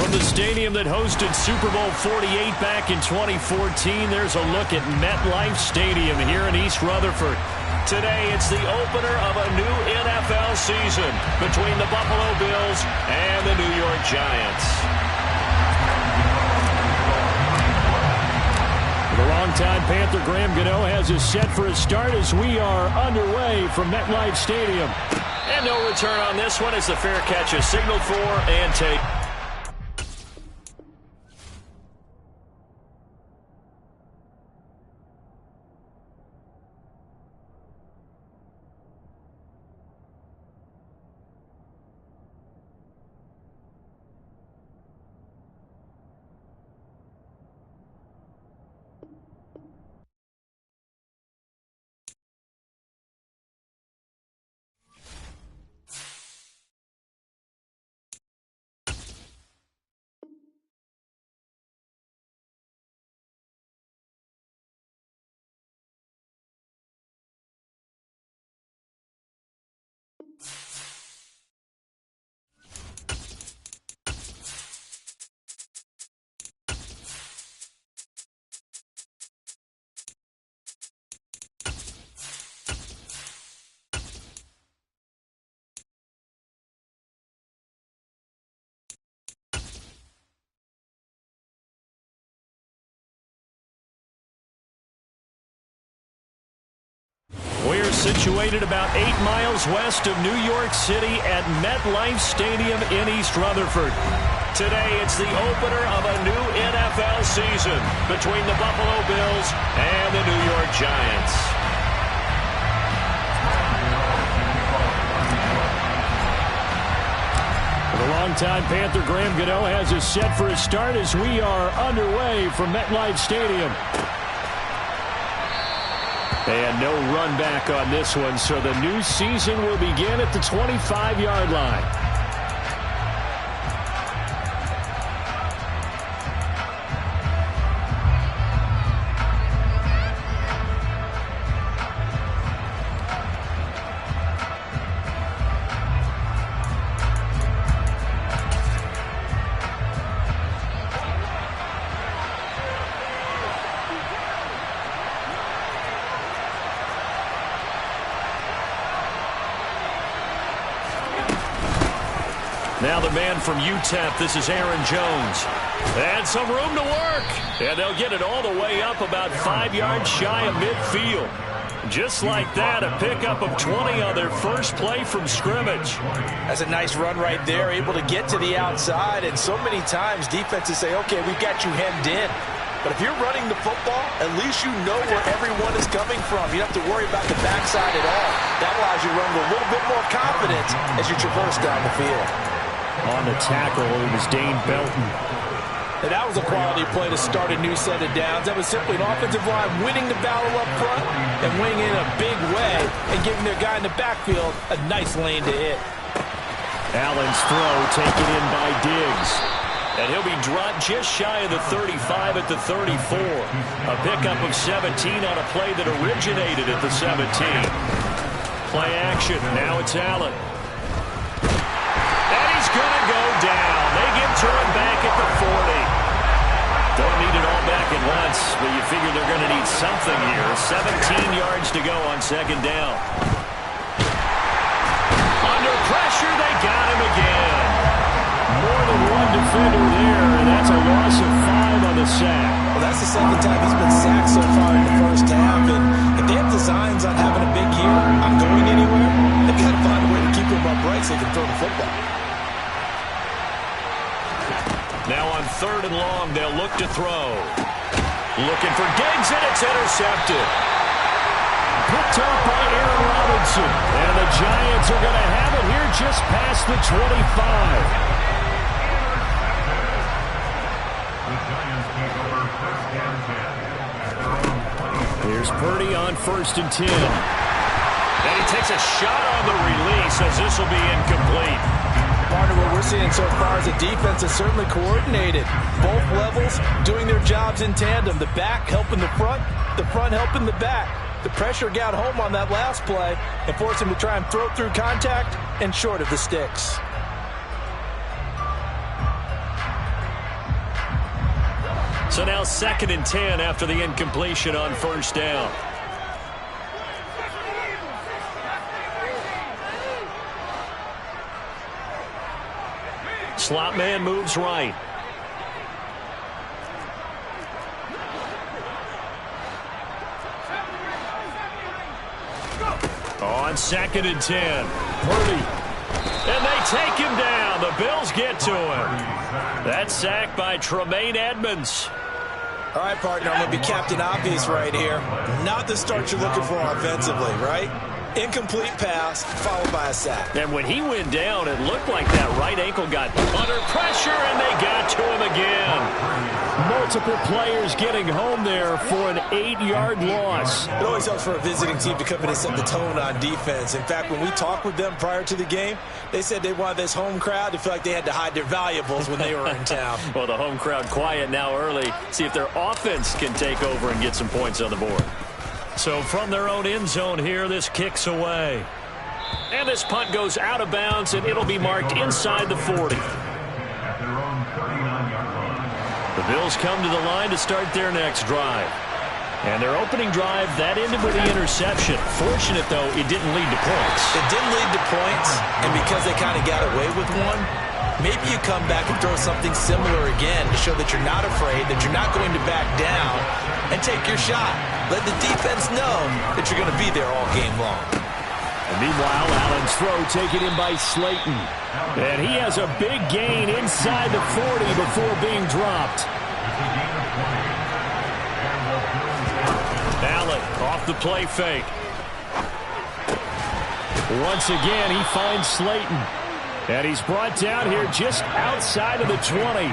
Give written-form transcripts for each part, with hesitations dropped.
From the stadium that hosted Super Bowl 48 back in 2014, there's a look at MetLife Stadium here in East Rutherford. Today, it's the opener of a new NFL season between the Buffalo Bills and the New York Giants. The longtime Panther Graham Gano has us set for a start as we are underway from MetLife Stadium. And no return on this one as the fair catch is signaled for and taken. We're situated about 8 miles west of New York City at MetLife Stadium in East Rutherford. Today, it's the opener of a new NFL season between the Buffalo Bills and the New York Giants. The longtime Panther Graham Gano has us set for a start as we are underway from MetLife Stadium. And no run back on this one, so the new season will begin at the 25-yard line. Now the man from UTEP, this is Aaron Jones. And some room to work. And they'll get it all the way up about 5 yards shy of midfield. Just like that, a pickup of 20 on their first play from scrimmage. That's a nice run right there, able to get to the outside. And so many times defenses say, okay, we've got you hemmed in. But if you're running the football, at least you know where everyone is coming from. You don't have to worry about the backside at all. That allows you to run with a little bit more confidence as you traverse down the field. On the tackle, it was Dane Belton. And that was a quality play to start a new set of downs. That was simply an offensive line winning the battle up front and winning in a big way and giving their guy in the backfield a nice lane to hit. Allen's throw taken in by Diggs. And he'll be dropped just shy of the 35 at the 34. A pickup of 17 on a play that originated at the 17. Play action. Now it's Allen. Going to go down. They get to him back at the 40. Don't need it all back at once, but you figure they're going to need something here. 17 yards to go on second down. Under pressure, they got him again. More than one defender there, and that's a loss of 5 on the sack. Well, that's the second time he's been sacked so far in the first half, and if they have designs on having a big year, not going anywhere, they've got to find a way to keep him upright so they can throw the football. Now on 3rd and long, they'll look to throw. Looking for Diggs, and it's intercepted. Picked up by Aaron Robinson. And the Giants are going to have it here just past the 25. Here's Purdy on 1st and 10. And he takes a shot on the release as this will be incomplete. Partner, what we're seeing so far is a defense that's certainly coordinated. Both levels doing their jobs in tandem. The back helping the front helping the back. The pressure got home on that last play and forced him to try and throw through contact and short of the sticks. So now 2nd and 10 after the incompletion on first down. Slot man moves right. On 2nd and 10. Purdy. And they take him down. The Bills get to him. That sack by Tremaine Edmonds. All right, partner, I'm going to be Captain Obvious right here. Not the start you're looking for offensively, right? Incomplete pass, followed by a sack. And when he went down, it looked like that right ankle got under pressure, and they got to him again. Multiple players getting home there for an 8-yard loss. It always helps for a visiting team to come in and set the tone on defense. In fact, when we talked with them prior to the game, they said they wanted this home crowd to feel like they had to hide their valuables when they were in town. Well, the home crowd quiet now early. See if their offense can take over and get some points on the board. So from their own end zone here, this kicks away. And this punt goes out of bounds, and it'll be marked inside the 40. The Bills come to the line to start their next drive. And their opening drive, that ended with the interception. Fortunate, though, it didn't lead to points. It didn't lead to points, and because they kind of got away with one, maybe you come back and throw something similar again to show that you're not afraid, that you're not going to back down, and take your shot. Let the defense know that you're going to be there all game long. And meanwhile, Allen's throw taken in by Slayton. And he has a big gain inside the 40 before being dropped. Allen off the play fake. Once again, he finds Slayton. And he's brought down here just outside of the 20.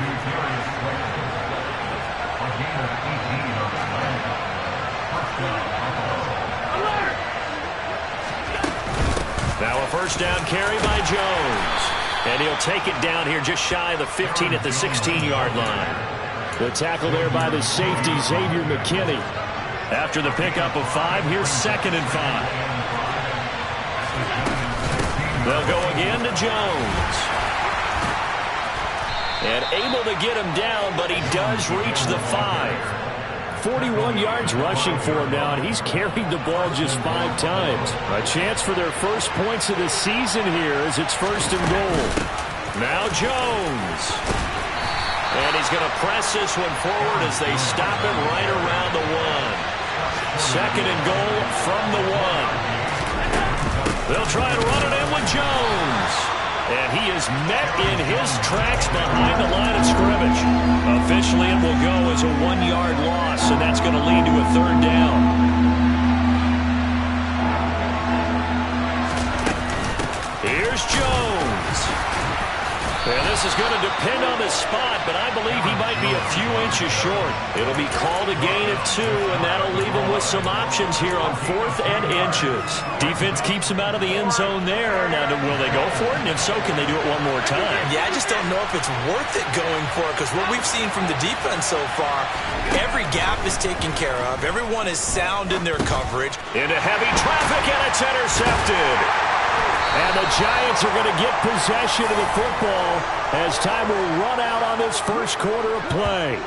Now a first down carry by Jones. And he'll take it down here just shy of the 15 at the 16-yard line. The tackle there by the safety, Xavier McKinney. After the pickup of 5, here's 2nd and 5. They'll go again to Jones. And able to get him down, but he does reach the 5. 41 yards rushing for him now, and he's carried the ball just 5 times. A chance for their first points of the season here as it's 1st and goal. Now Jones. And he's going to press this one forward as they stop it right around the 1. 2nd and goal from the 1. They'll try and run it in with Jones. And he is met in his tracks behind the line of scrimmage. Officially, it will go as a 1-yard loss, and that's going to lead to a 3rd down. Here's Jones. And this is going to depend on the spot, but I believe he might be a few inches short. It'll be called a gain of 2, and that'll leave him with some options here on 4th and inches. Defense keeps him out of the end zone there. Now, will they go for it? And if so, can they do it one more time? Yeah, I just don't know if it's worth it going for it, because what we've seen from the defense so far, every gap is taken care of. Everyone is sound in their coverage. Into heavy traffic, and it's intercepted. And the Giants are going to get possession of the football as time will run out on this first quarter of play.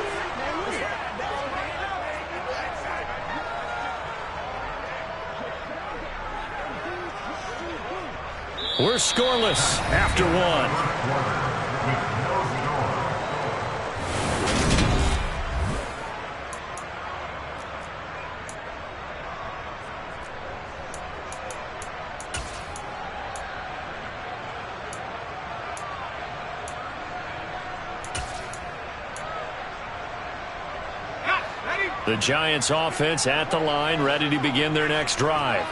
We're scoreless after 1. The Giants offense at the line, ready to begin their next drive.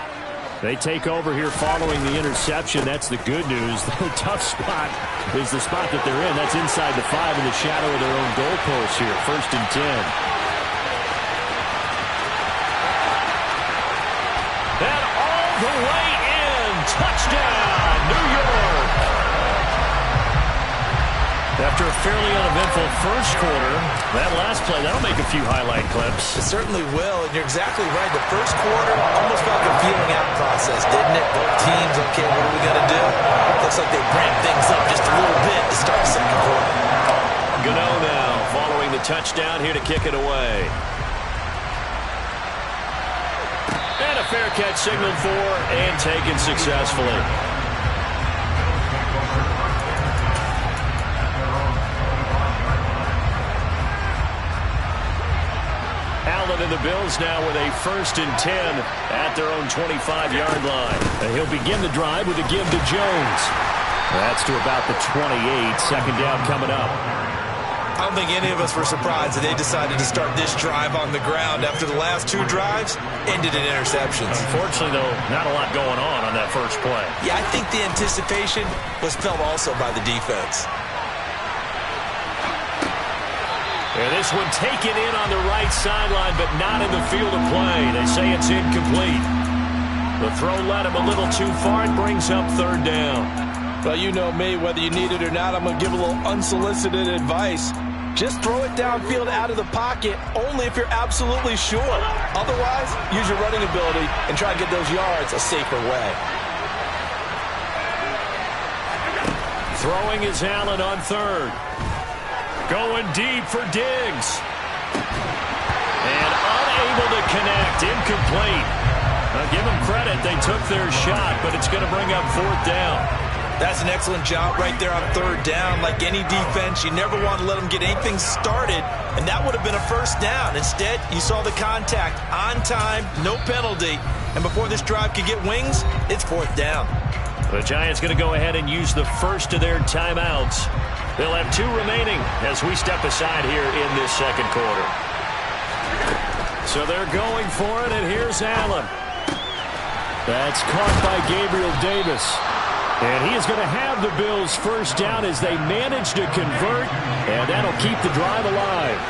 They take over here following the interception. That's the good news. The tough spot is the spot that they're in. That's inside the 5 in the shadow of their own goalpost here. 1st and 10. And all the way in. Touchdown, New York. After a fairly uneventful first quarter, that last play, that'll make a few highlight clips. It certainly will, and you're exactly right. The first quarter almost felt like a feeling out process, didn't it? Both teams, okay, what are we going to do? Looks like they ramped things up just a little bit to start the 2nd quarter. Gano now following the touchdown here to kick it away. And a fair catch signaled for and taken successfully. Allen and the Bills now with a 1st and 10 at their own 25-yard line. And he'll begin the drive with a give to Jones. That's to about the 28. Second down coming up. I don't think any of us were surprised that they decided to start this drive on the ground after the last 2 drives ended in interceptions. Unfortunately, though, not a lot going on that first play. Yeah, I think the anticipation was felt also by the defense. And this one taken in on the right sideline, but not in the field of play. They say it's incomplete. The throw led him a little too far. It brings up 3rd down. Well, you know me, whether you need it or not, I'm going to give a little unsolicited advice. Just throw it downfield out of the pocket, only if you're absolutely sure. Otherwise, use your running ability and try to get those yards a safer way. Throwing is Allen on 3rd. Going deep for Diggs. And unable to connect. Incomplete. Now give them credit. They took their shot, but it's going to bring up 4th down. That's an excellent job right there on 3rd down. Like any defense, you never want to let them get anything started, and that would have been a 1st down. Instead, you saw the contact on time, no penalty, and before this drive could get wings, it's 4th down. The Giants going to go ahead and use the first of their timeouts. They'll have 2 remaining as we step aside here in this second quarter. So they're going for it, and here's Allen. That's caught by Gabriel Davis. And he is going to have the Bills' 1st down as they manage to convert, and that'll keep the drive alive.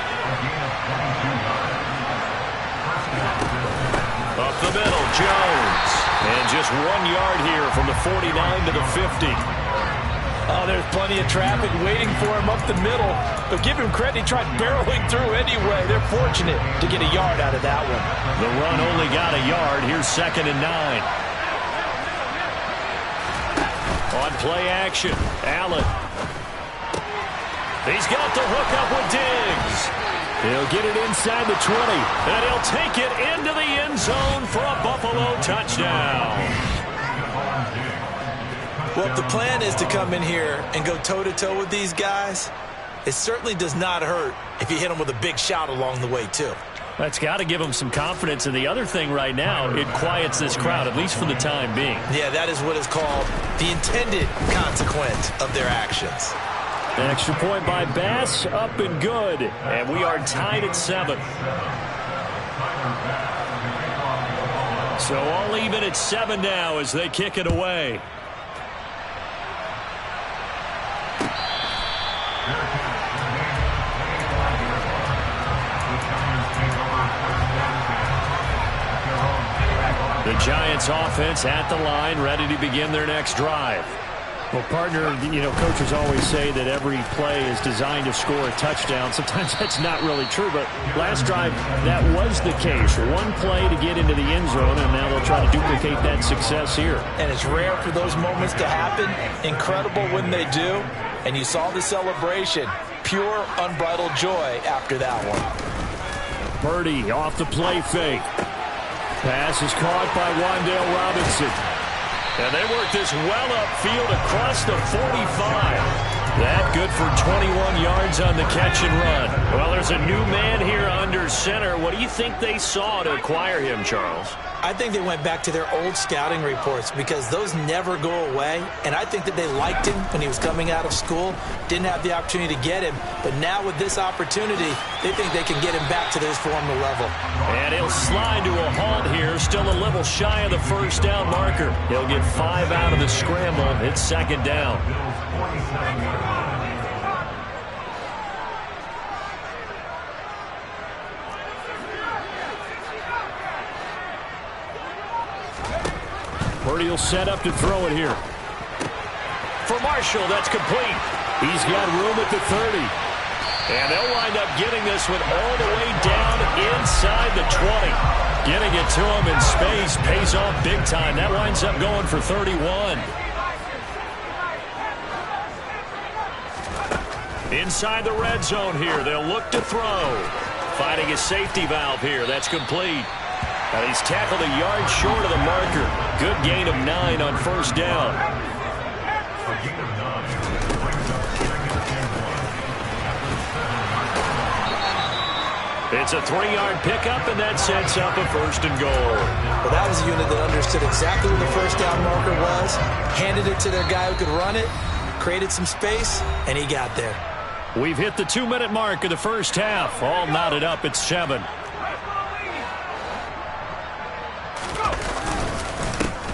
Up the middle, Jones. And just 1 yard here from the 49 to the 50. Oh, there's plenty of traffic waiting for him up the middle. But give him credit, he tried barreling through anyway. They're fortunate to get a yard out of that one. The run only got a yard. Here's 2nd and 9. On play action, Allen. He's got the hook up with Diggs. He'll get it inside the 20, and he'll take it into the end zone for a Buffalo touchdown. Well, if the plan is to come in here and go toe-to-toe with these guys, it certainly does not hurt if you hit them with a big shot along the way, too. That's got to give them some confidence. And the other thing right now, it quiets this crowd, at least for the time being. Yeah, that is what is called the intended consequence of their actions. An extra point by Bass, up and good. And we are tied at 7. So all even at 7 now as they kick it away. The Giants offense at the line, ready to begin their next drive. Well, partner, coaches always say that every play is designed to score a touchdown. Sometimes that's not really true, but last drive, that was the case. 1 play to get into the end zone, and now they'll try to duplicate that success here. And it's rare for those moments to happen. Incredible when they do. And you saw the celebration. Pure, unbridled joy after that one. Purdy off the play fake. Pass is caught by Wan'Dale Robinson. And they work this well upfield across the 45. That good for 21 yards on the catch and run. Well, there's a new man here under center. What do you think they saw to acquire him, Charles? I think they went back to their old scouting reports because those never go away. And I think that they liked him when he was coming out of school. Didn't have the opportunity to get him. But now with this opportunity, they think they can get him back to his former level. And he'll slide to a halt here. Still a little shy of the 1st down marker. He'll get 5 out of the scramble. It's 2nd down. Purdy will set up to throw it here. For Marshall, that's complete. He's got room at the 30. And they'll wind up getting this one all the way down inside the 20. Getting it to him in space pays off big time. That winds up going for 31. Inside the red zone here, they'll look to throw. Finding a safety valve here. That's complete. And he's tackled a yard short of the marker. Good gain of 9 on first down. It's a 3-yard pickup, and that sets up a 1st and goal. Well, that was a unit that understood exactly where the first down marker was, handed it to their guy who could run it, created some space, and he got there. We've hit the 2-minute mark of the first half. All knotted up at 7.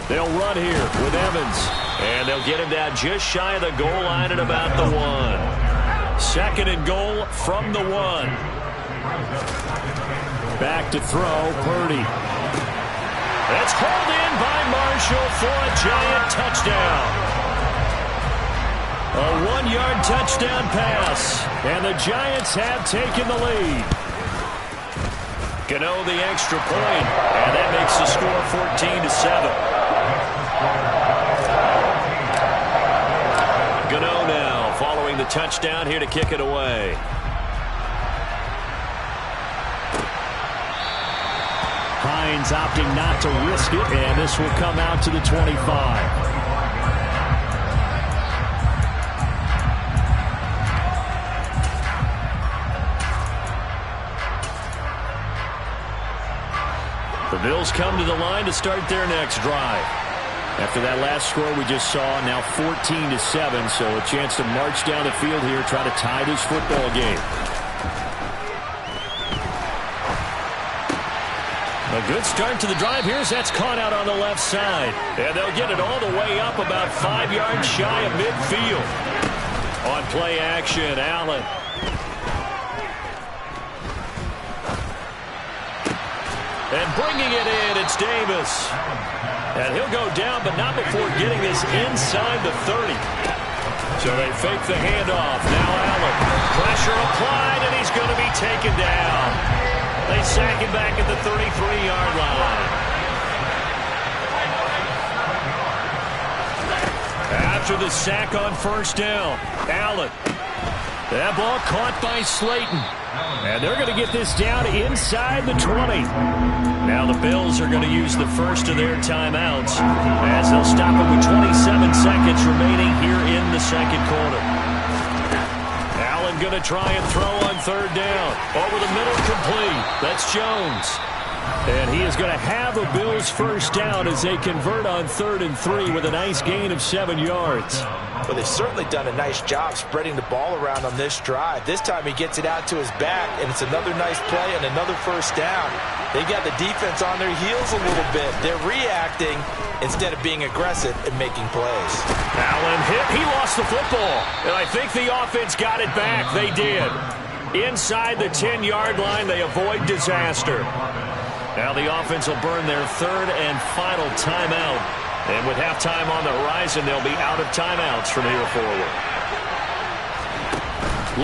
They'll run here with Evans. And they'll get him down just shy of the goal line at about the 1. 2nd and goal from the 1. Back to throw, Purdy. That's hauled in by Marshall for a Giant touchdown. A 1-yard touchdown pass, and the Giants have taken the lead. Gano the extra point, and that makes the score 14-7. Gano now following the touchdown here to kick it away. Hines opting not to risk it, and this will come out to the 25. The Bills come to the line to start their next drive. After that last score we just saw, now 14-7, so a chance to march down the field here, try to tie this football game. A good start to the drive here as that's caught out on the left side. And they'll get it all the way up about 5 yards shy of midfield. On play action, Allen. And bringing it in, it's Davis. And he'll go down, but not before getting this inside the 30. So they fake the handoff. Now Allen. Pressure applied, and he's going to be taken down. They sack him back at the 33-yard line. After the sack on first down, Allen. That ball caught by Slayton. And they're going to get this down inside the 20. Now the Bills are going to use the first of their timeouts as they'll stop it with 27 seconds remaining here in the second quarter. Allen going to try and throw on third down. Over the middle, complete. That's Jones. And he is going to have a Bills first down as they convert on 3rd and 3 with a nice gain of 7 yards. Well, they've certainly done a nice job spreading the ball around on this drive. This time he gets it out to his back, and it's another nice play and another first down. They got the defense on their heels a little bit. They're reacting instead of being aggressive and making plays. Allen hit. He lost the football. And I think the offense got it back. They did. Inside the 10-yard line, they avoid disaster. Now the offense will burn their 3rd and final timeout. And with halftime on the horizon, they'll be out of timeouts from here forward.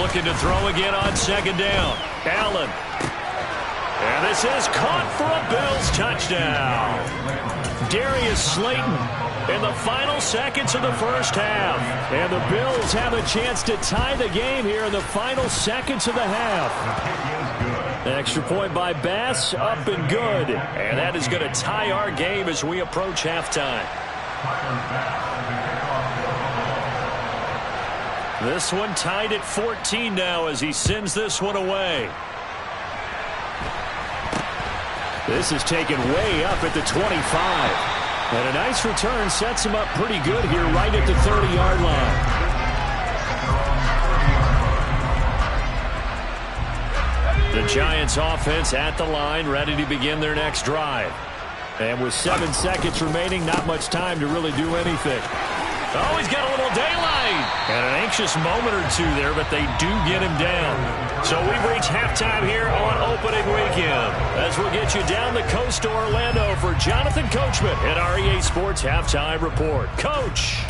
Looking to throw again on 2nd down. Allen. And this is caught for a Bills touchdown. Darius Slayton in the final seconds of the first half. And the Bills have a chance to tie the game here in the final seconds of the half. An extra point by Bass, up and good. And that is going to tie our game as we approach halftime. This one tied at 14 now as he sends this one away. This is taken way up at the 25. And a nice return sets him up pretty good here right at the 30-yard line. The Giants offense at the line, ready to begin their next drive. And with 7 seconds remaining, not much time to really do anything. Oh, he's got a little daylight. And an anxious moment or two there, but they do get him down. So we've reached halftime here on opening weekend. As we'll get you down the coast to Orlando for Jonathan Coachman at our EA Sports Halftime Report. Coach.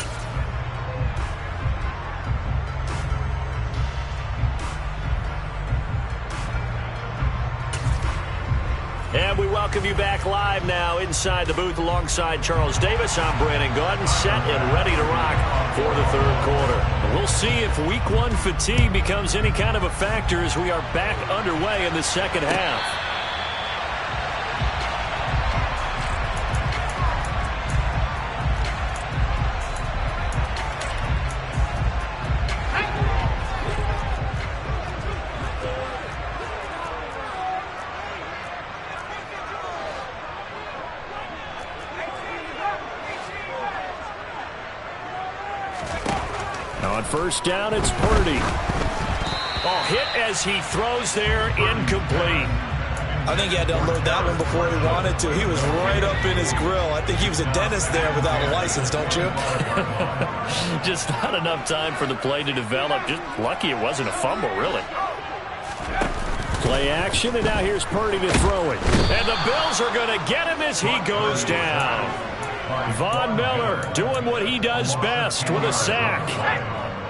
And We welcome you back live now inside the booth alongside Charles Davis. I'm Brandon Gaudin, set and ready to rock for the third quarter. We'll see if week one fatigue becomes any kind of a factor as we are back underway in the second half. On first down, it's Purdy. Oh, hit as he throws there, incomplete. I think he had to unload that one before he wanted to. He was right up in his grill. I think he was a dentist there without a license, don't you? Just not enough time for the play to develop. Just lucky it wasn't a fumble, really. Play action, and now here's Purdy to throw it. And the Bills are going to get him as he goes down. Von Miller doing what he does best with a sack.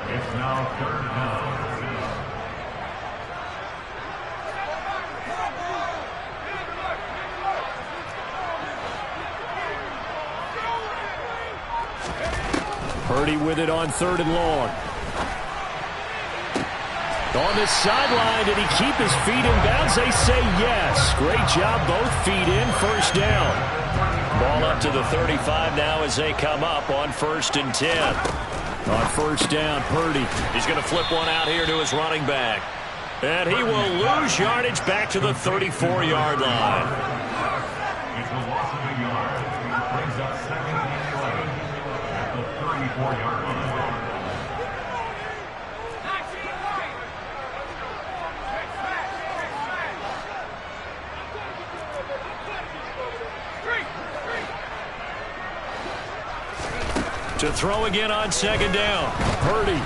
It's now third down. Purdy with it on third and long. On the sideline, did he keep his feet in bounds? They say yes. Great job, both feet in, first down. Ball up to the 35 now as they come up on 1st and 10. On first down, Purdy. He's going to flip one out here to his running back. And he will lose yardage back to the 34-yard line. It's a loss of a yard. Brings up 2nd and 11 at the 34-yard line. To throw again on 2nd down. Purdy.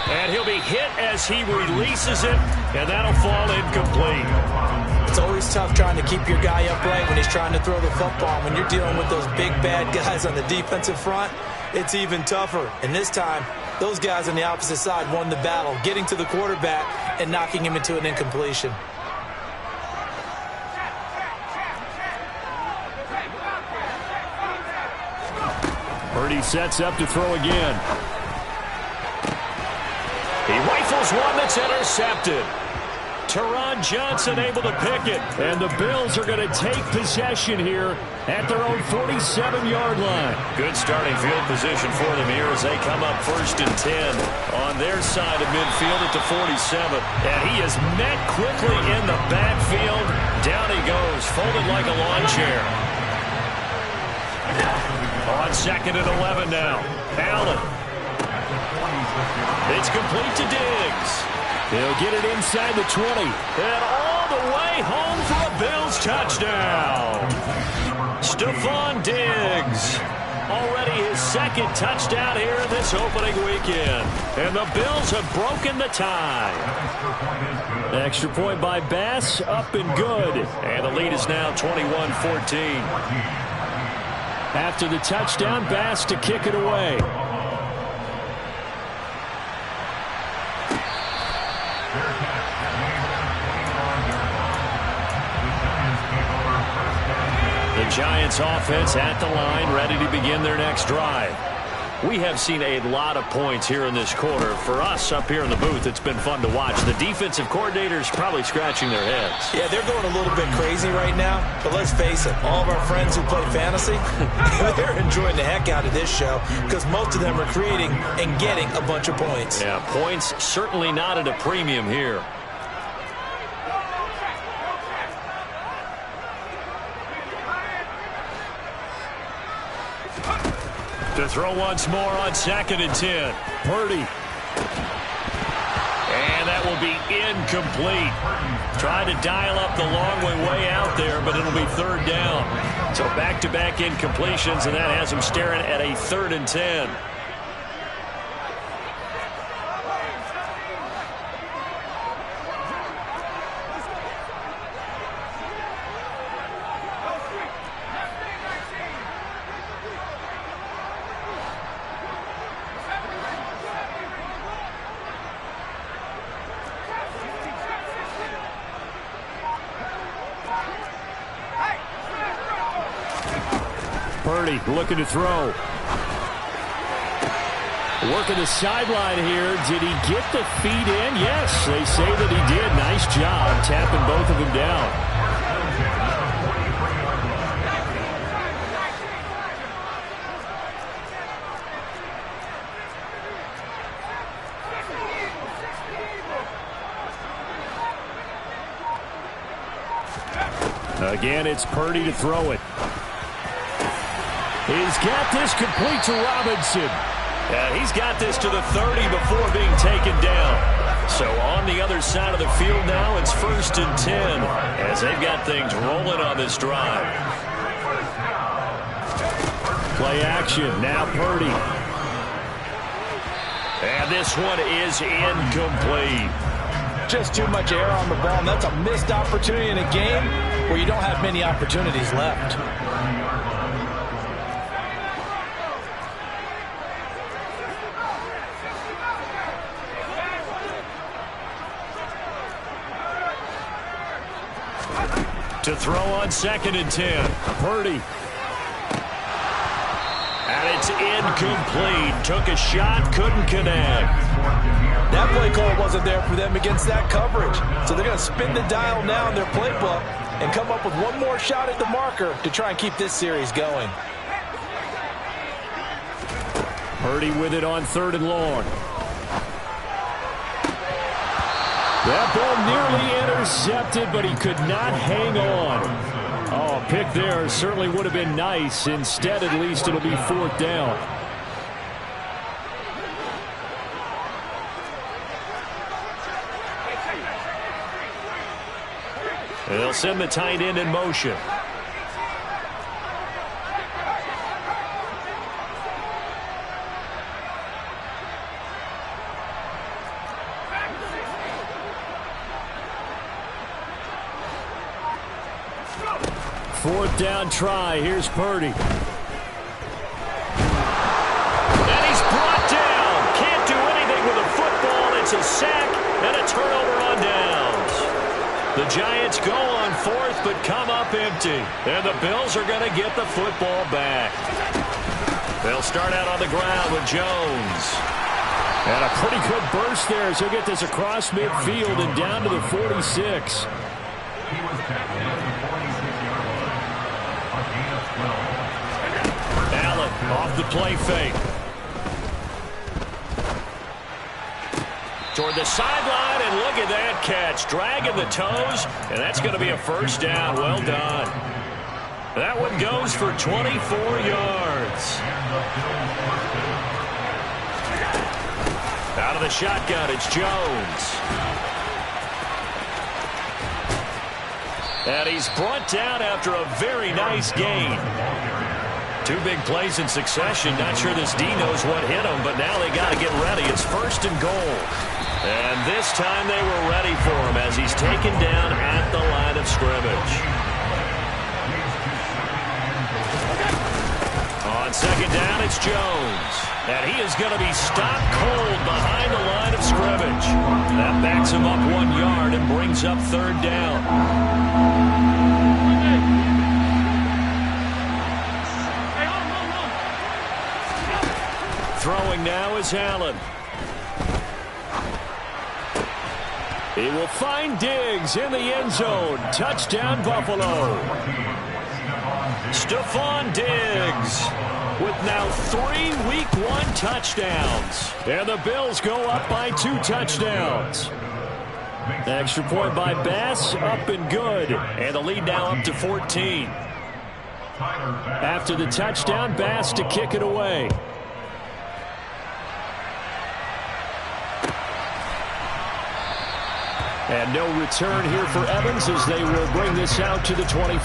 And he'll be hit as he releases it, and that'll fall incomplete. It's always tough trying to keep your guy upright when he's trying to throw the football. When you're dealing with those big, bad guys on the defensive front, it's even tougher. And this time, those guys on the opposite side won the battle, getting to the quarterback and knocking him into an incompletion. Purdy sets up to throw again. He rifles one that's intercepted. Teron Johnson able to pick it. And the Bills are going to take possession here at their own 47-yard line. Good starting field position for them here as they come up 1st and 10 on their side of midfield at the 47. And he is met quickly in the backfield. Down he goes, folded like a lawn chair. On 2nd and 11 now. Allen. It's complete to Diggs. He'll get it inside the 20. And all the way home for a Bills touchdown. Stephon Diggs. Already his 2nd touchdown here in this opening weekend. And the Bills have broken the tie. Extra point by Bass, up and good. And the lead is now 21-14. After the touchdown, Bass to kick it away. The Giants offense at the line, ready to begin their next drive. We have seen a lot of points here in this quarter. For us up here in the booth, it's been fun to watch. The defensive coordinators probably scratching their heads. Yeah, they're going a little bit crazy right now. But let's face it, all of our friends who play fantasy, they're enjoying the heck out of this show because most of them are creating and getting a bunch of points. Yeah, points certainly not at a premium here. To throw once more on 2nd and 10. Purdy. And that will be incomplete. Tried to dial up the long way out there, but it'll be 3rd down. So back-to-back incompletions, and that has him staring at a 3rd and 10. Purdy looking to throw. Working the sideline here. Did he get the feet in? Yes, they say that he did. Nice job tapping both of them down. Again, it's Purdy to throw it. He's got this complete to Robinson. And he's got this to the 30 before being taken down. So on the other side of the field now, it's 1st and 10 as they've got things rolling on this drive. Play action. Now Purdy. And this one is incomplete. Just too much air on the ball, and that's a missed opportunity in a game where you don't have many opportunities left. To throw on 2nd and 10. Purdy. And it's incomplete. Took a shot, couldn't connect. That play call wasn't there for them against that coverage. So they're going to spin the dial now in their playbook and come up with one more shot at the marker to try and keep this series going. Purdy with it on 3rd and long. That ball nearly intercepted, but he could not hang on. Oh, a pick there certainly would have been nice. Instead, at least it'll be 4th down. They'll send the tight end in motion. Fourth down try. Here's Purdy. And he's brought down. Can't do anything with a football. It's a sack and a turnover on downs. The Giants go on 4th but come up empty. And the Bills are going to get the football back. They'll start out on the ground with Jones. And a pretty good burst there as he'll get this across midfield and down to the 46. Allen off the play fake. Toward the sideline, and look at that catch. Dragging the toes, and that's going to be a 1st down. Well done. That one goes for 24 yards. Out of the shotgun, it's Jones. And he's brought down after a very nice gain. 2 big plays in succession. Not sure this D knows what hit him, but now they got to get ready. It's 1st and goal. And this time they were ready for him as he's taken down at the line of scrimmage. On 2nd down, it's Jones. And he is going to be stopped cold behind the line of scrimmage. That backs him up 1 yard and brings up 3rd down. Throwing now is Allen. He will find Diggs in the end zone. Touchdown, Buffalo. Stephon Diggs with now 3 Week 1 touchdowns. And the Bills go up by 2 touchdowns. Extra point by Bass, up and good. And the lead now up to 14. After the touchdown, Bass to kick it away. And no return here for Evans as they will bring this out to the 25.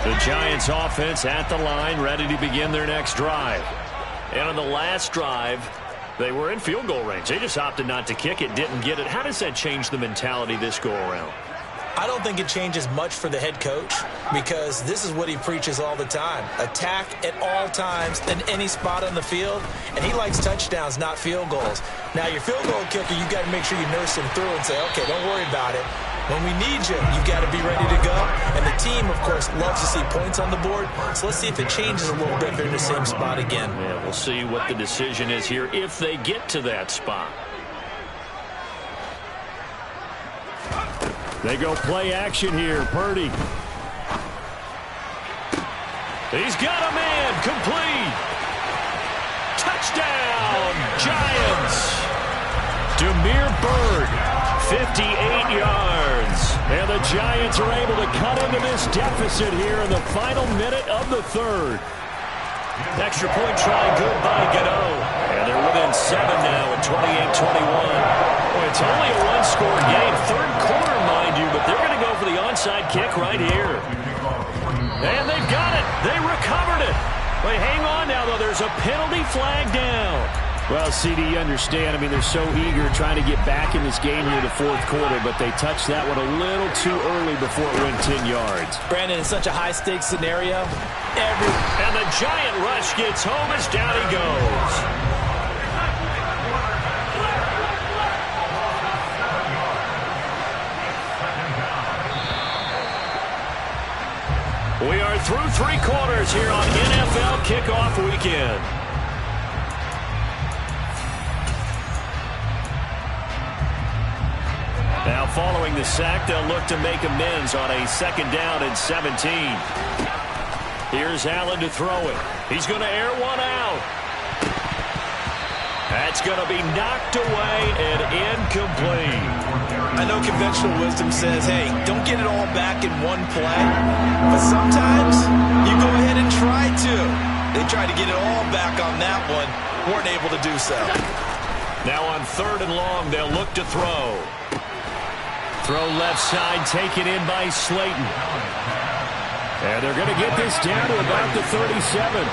The Giants offense at the line, ready to begin their next drive. And on the last drive, they were in field goal range. They just opted not to kick it, didn't get it. How does that change the mentality this go around? I don't think it changes much for the head coach because this is what he preaches all the time. Attack at all times in any spot on the field, and he likes touchdowns, not field goals. Now, your field goal kicker, you've got to make sure you nurse him through and say, okay, don't worry about it. When we need you, you've got to be ready to go. And the team, of course, loves to see points on the board. So let's see if it changes a little bit if they're in the same spot again. Yeah, we'll see what the decision is here if they get to that spot. They go play action here. Purdy. He's got a man. Complete. Touchdown, Giants. Demir Bird, 58 yards. And the Giants are able to cut into this deficit here in the final minute of the third. Extra point try good by Gano. And they're within 7 now at 28-21. It's only a one-score game. Third quarter, mind you, but they're going to go for the onside kick right here. And they've got it. They recovered it. But hang on now, though. There's a penalty flag down. Well, CD, you understand. I mean, they're so eager trying to get back in this game here in the fourth quarter, but they touched that one a little too early before it went 10 yards. Brandon, it's such a high-stakes scenario. And the giant rush gets home as down he goes. We are through 3 quarters here on NFL Kickoff Weekend. Now following the sack, they'll look to make amends on a 2nd down and 17. Here's Allen to throw it. He's going to air one out. That's going to be knocked away and incomplete. I know conventional wisdom says, hey, don't get it all back in one play. But sometimes you go ahead and try to. They tried to get it all back on that one. Weren't able to do so. Now on 3rd and long, they'll look to throw. Throw left side, taken in by Slayton. And they're going to get this down to about the 37.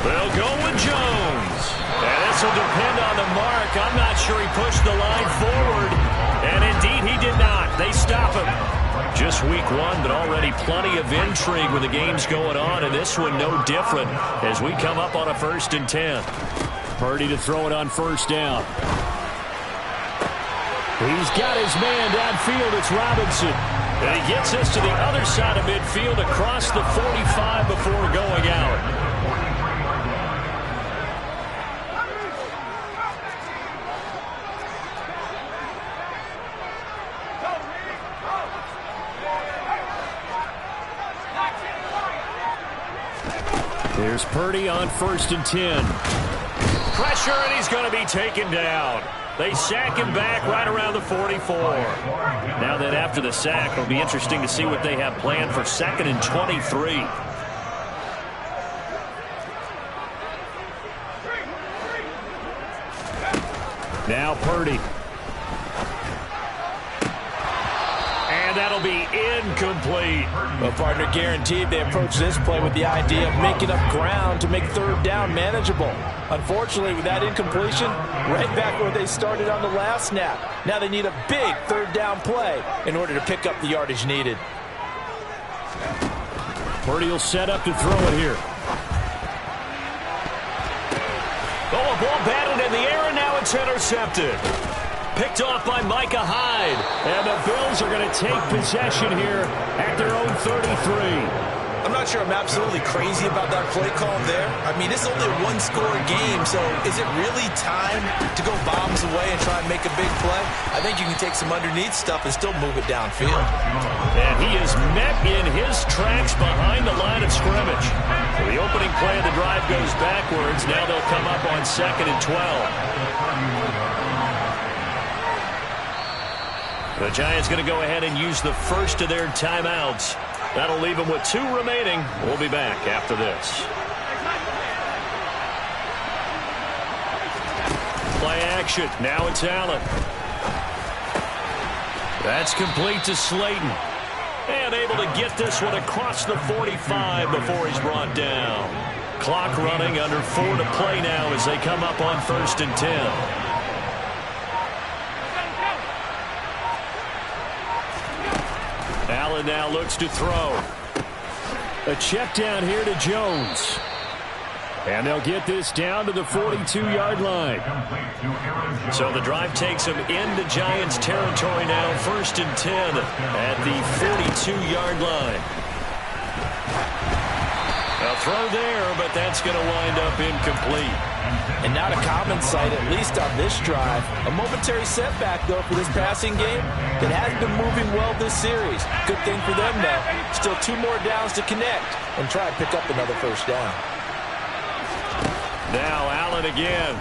They'll go with Jones. And this will depend on the mark. I'm not sure he pushed the line forward. And indeed, he did not. They stop him. Just week 1, but already plenty of intrigue when the game's going on. And this one no different as we come up on a 1st and 10. Purdy to throw it on 1st down. He's got his man downfield. It's Robinson. And he gets us to the other side of midfield across the 45 before going out. Here's Purdy on 1st and 10. Pressure, and he's going to be taken down. They sack him back right around the 44. Now that after the sack, it'll be interesting to see what they have planned for 2nd and 23. Now Purdy. And that'll be incomplete. Well, partner, guaranteed they approach this play with the idea of making up ground to make 3rd down manageable. Unfortunately, with that incompletion, right back where they started on the last snap. Now they need a big 3rd down play in order to pick up the yardage needed. Purdy will set up to throw it here. Oh, a ball batted in the air, and now it's intercepted. Picked off by Micah Hyde. And the Bills are going to take possession here at their own 33. I'm not sure I'm absolutely crazy about that play call there. I mean, it's only a 1-score game, so is it really time to go bombs away and try and make a big play? I think you can take some underneath stuff and still move it downfield. And he is met in his tracks behind the line of scrimmage. So the opening play of the drive goes backwards. Now they'll come up on 2nd and 12. The Giants going to go ahead and use the first of their timeouts. That'll leave them with 2 remaining. We'll be back after this. Play action. Now it's Allen. That's complete to Slayton. And able to get this one across the 45 before he's brought down. Clock running, under 4 to play now as they come up on 1st and 10. Allen now looks to throw. A check down here to Jones. And they'll get this down to the 42-yard line. So the drive takes them into Giants territory now, 1st and 10 at the 42-yard line. A throw there, but that's going to wind up incomplete. And not a common sight, at least on this drive. A momentary setback, though, for this passing game that has been moving well this series. Good thing for them, though. Still 2 more downs to connect and try and pick up another first down. Now Allen again.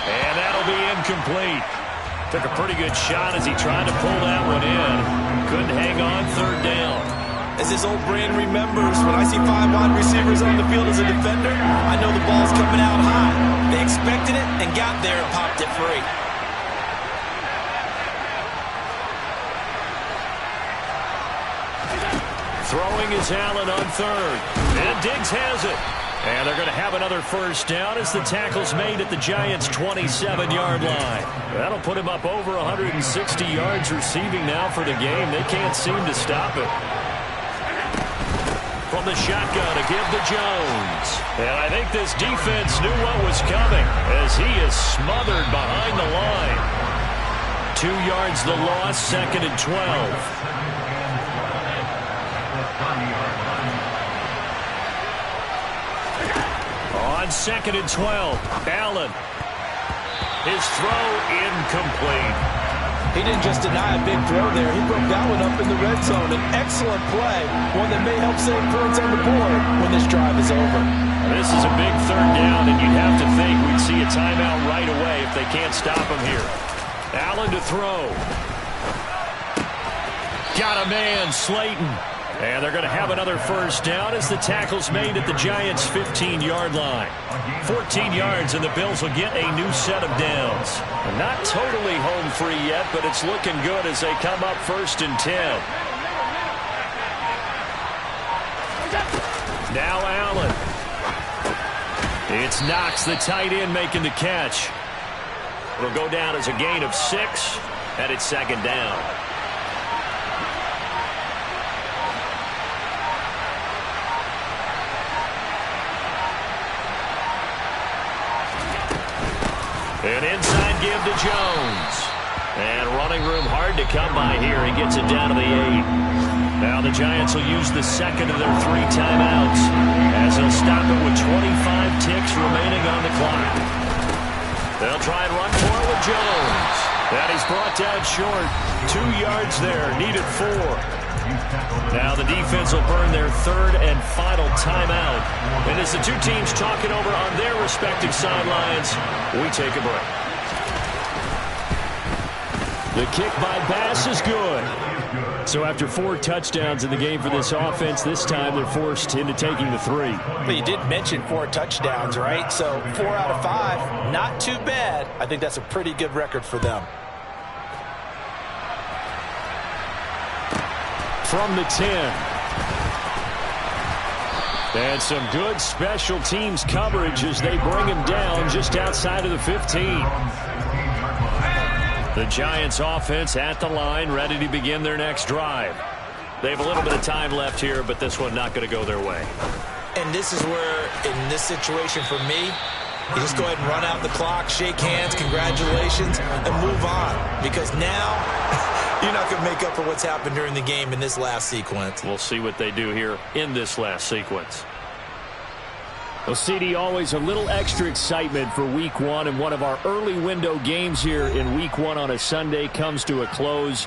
And that'll be incomplete. Took a pretty good shot as he tried to pull that one in. Couldn't hang on, 3rd down. As this old brain remembers, when I see 5 wide receivers on the field as a defender, I know the ball's coming out high. They expected it and got there and popped it free. Throwing is Allen on 3rd. And Diggs has it. And they're going to have another first down as the tackle's made at the Giants' 27-yard line. That'll put him up over 160 yards receiving now for the game. They can't seem to stop it. From the shotgun to give to Jones. And I think this defense knew what was coming as he is smothered behind the line. 2 yards the loss, 2nd and 12. On 2nd and 12, Allen. His throw incomplete. He didn't just deny a big throw there. He broke that one up in the red zone. An excellent play, one that may help save points on the board when this drive is over. This is a big 3rd down, and you'd have to think we'd see a timeout right away if they can't stop him here. Allen to throw. Got a man, Slayton. And they're going to have another first down as the tackle's made at the Giants' 15-yard line. 14 yards, and the Bills will get a new set of downs. Not totally home free yet, but it's looking good as they come up 1st and 10. Now Allen. It's Knox, the tight end, making the catch. It'll go down as a gain of 6, and it's 2nd down. An inside give to Jones. And running room hard to come by here. He gets it down to the 8. Now the Giants will use the 2nd of their 3 timeouts as they'll stop it with 25 ticks remaining on the clock. They'll try and run for it with Jones. That he's brought down short. 2 yards there. Needed 4. Now the defense will burn their 3rd and final timeout. And as the 2 teams talking over on their respective sidelines, we take a break. The kick by Bass is good. So after 4 touchdowns in the game for this offense, this time they're forced into taking the 3. Well, you did mention 4 touchdowns, right? So 4 out of 5, not too bad. I think that's a pretty good record for them. From the 10. And some good special teams coverage as they bring him down just outside of the 15. The Giants offense at the line, ready to begin their next drive. They have a little bit of time left here, but this one not going to go their way. And this is where, in this situation for me, you just go ahead and run out the clock, shake hands, congratulations, and move on. Because now you're not going to make up for what's happened during the game in this last sequence. We'll see what they do here in this last sequence. Well, CD, always a little extra excitement for Week 1, and one of our early window games here in Week 1 on a Sunday comes to a close.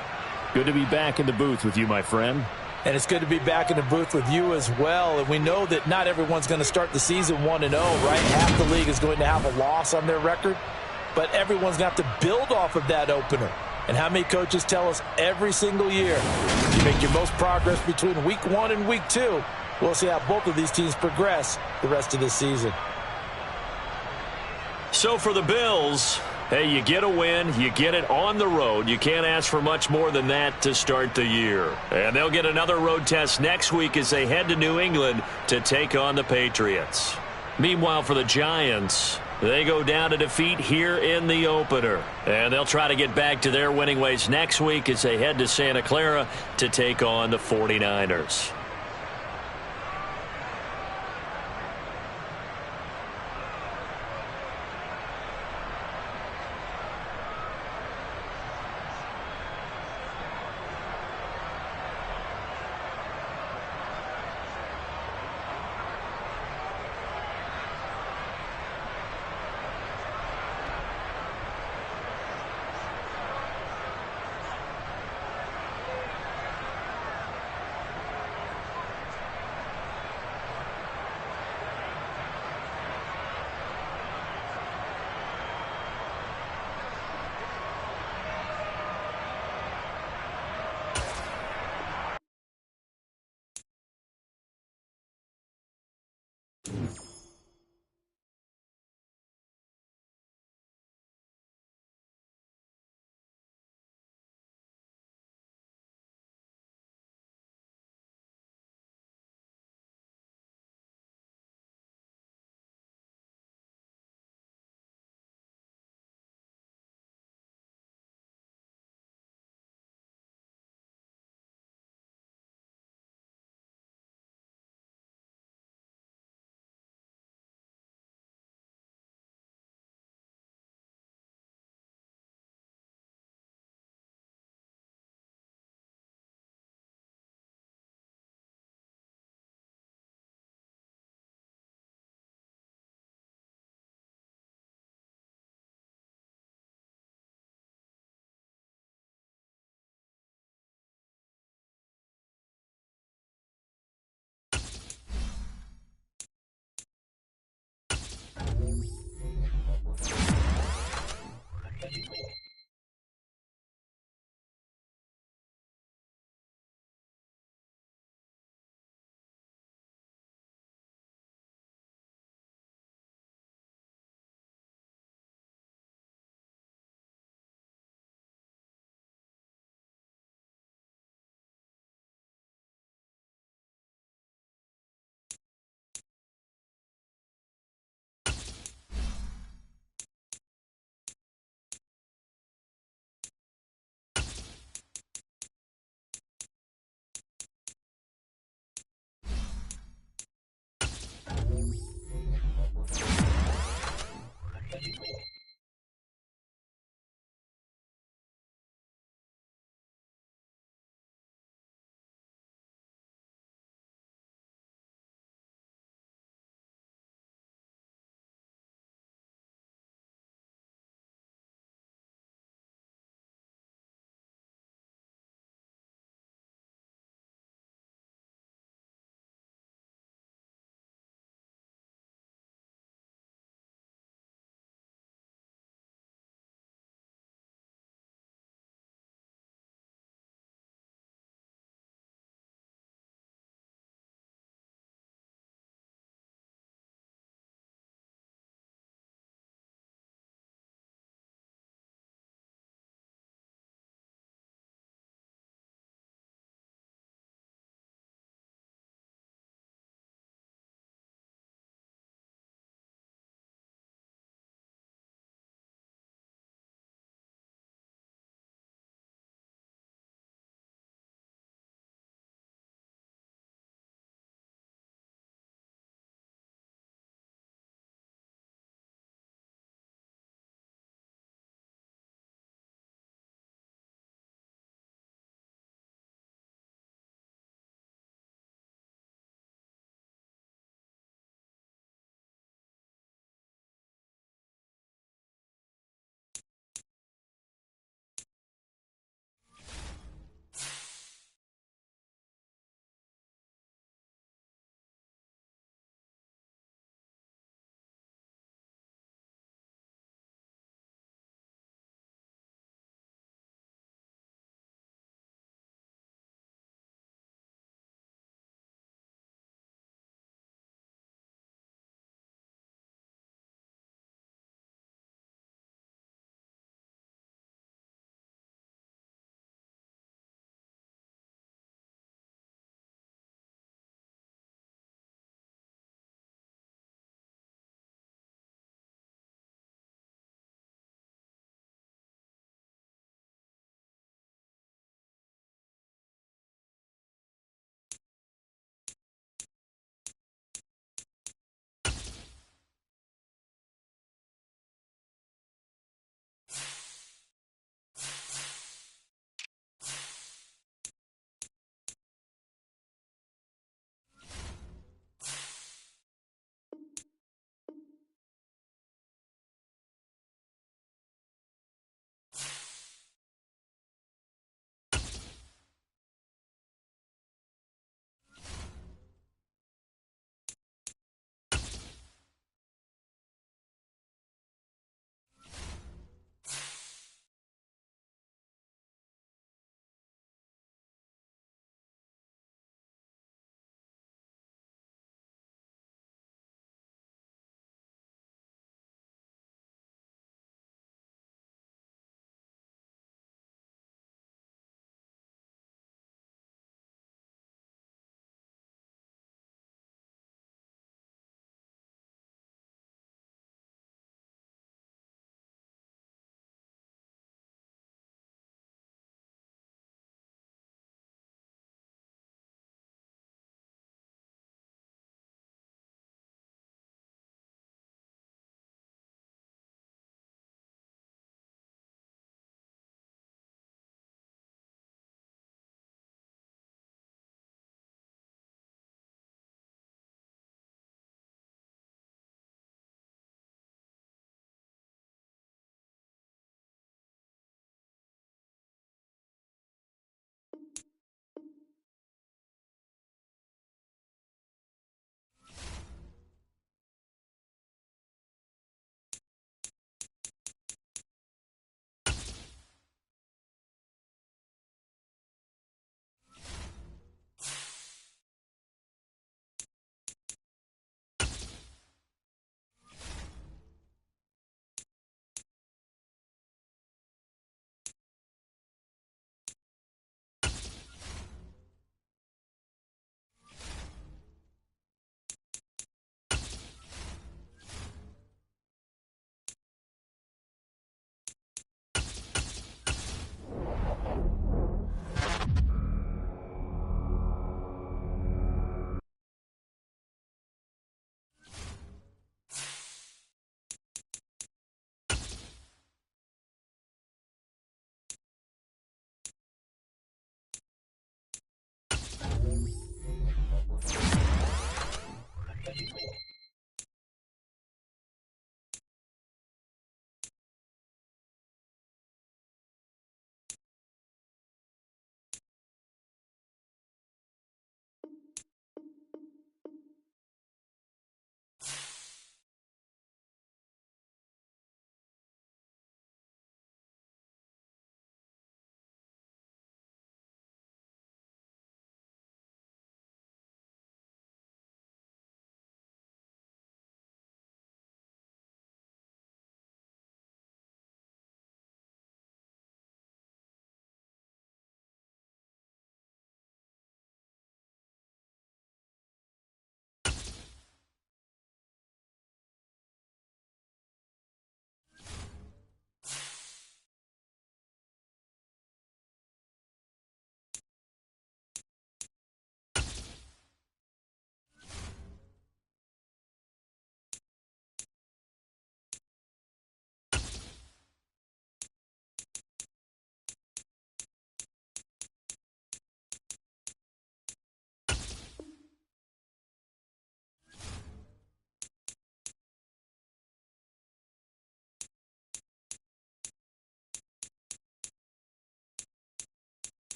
Good to be back in the booth with you, my friend. And it's good to be back in the booth with you as well. And we know that not everyone's going to start the season 1-0, right? Half the league is going to have a loss on their record. But everyone's going to have to build off of that opener. And how many coaches tell us every single year, you make your most progress between Week 1 and Week 2. We'll see how both of these teams progress the rest of this season. So for the Bills, hey, you get a win, you get it on the road. You can't ask for much more than that to start the year. And they'll get another road test next week as they head to New England to take on the Patriots. Meanwhile, for the Giants, they go down to defeat here in the opener. And they'll try to get back to their winning ways next week as they head to Santa Clara to take on the 49ers.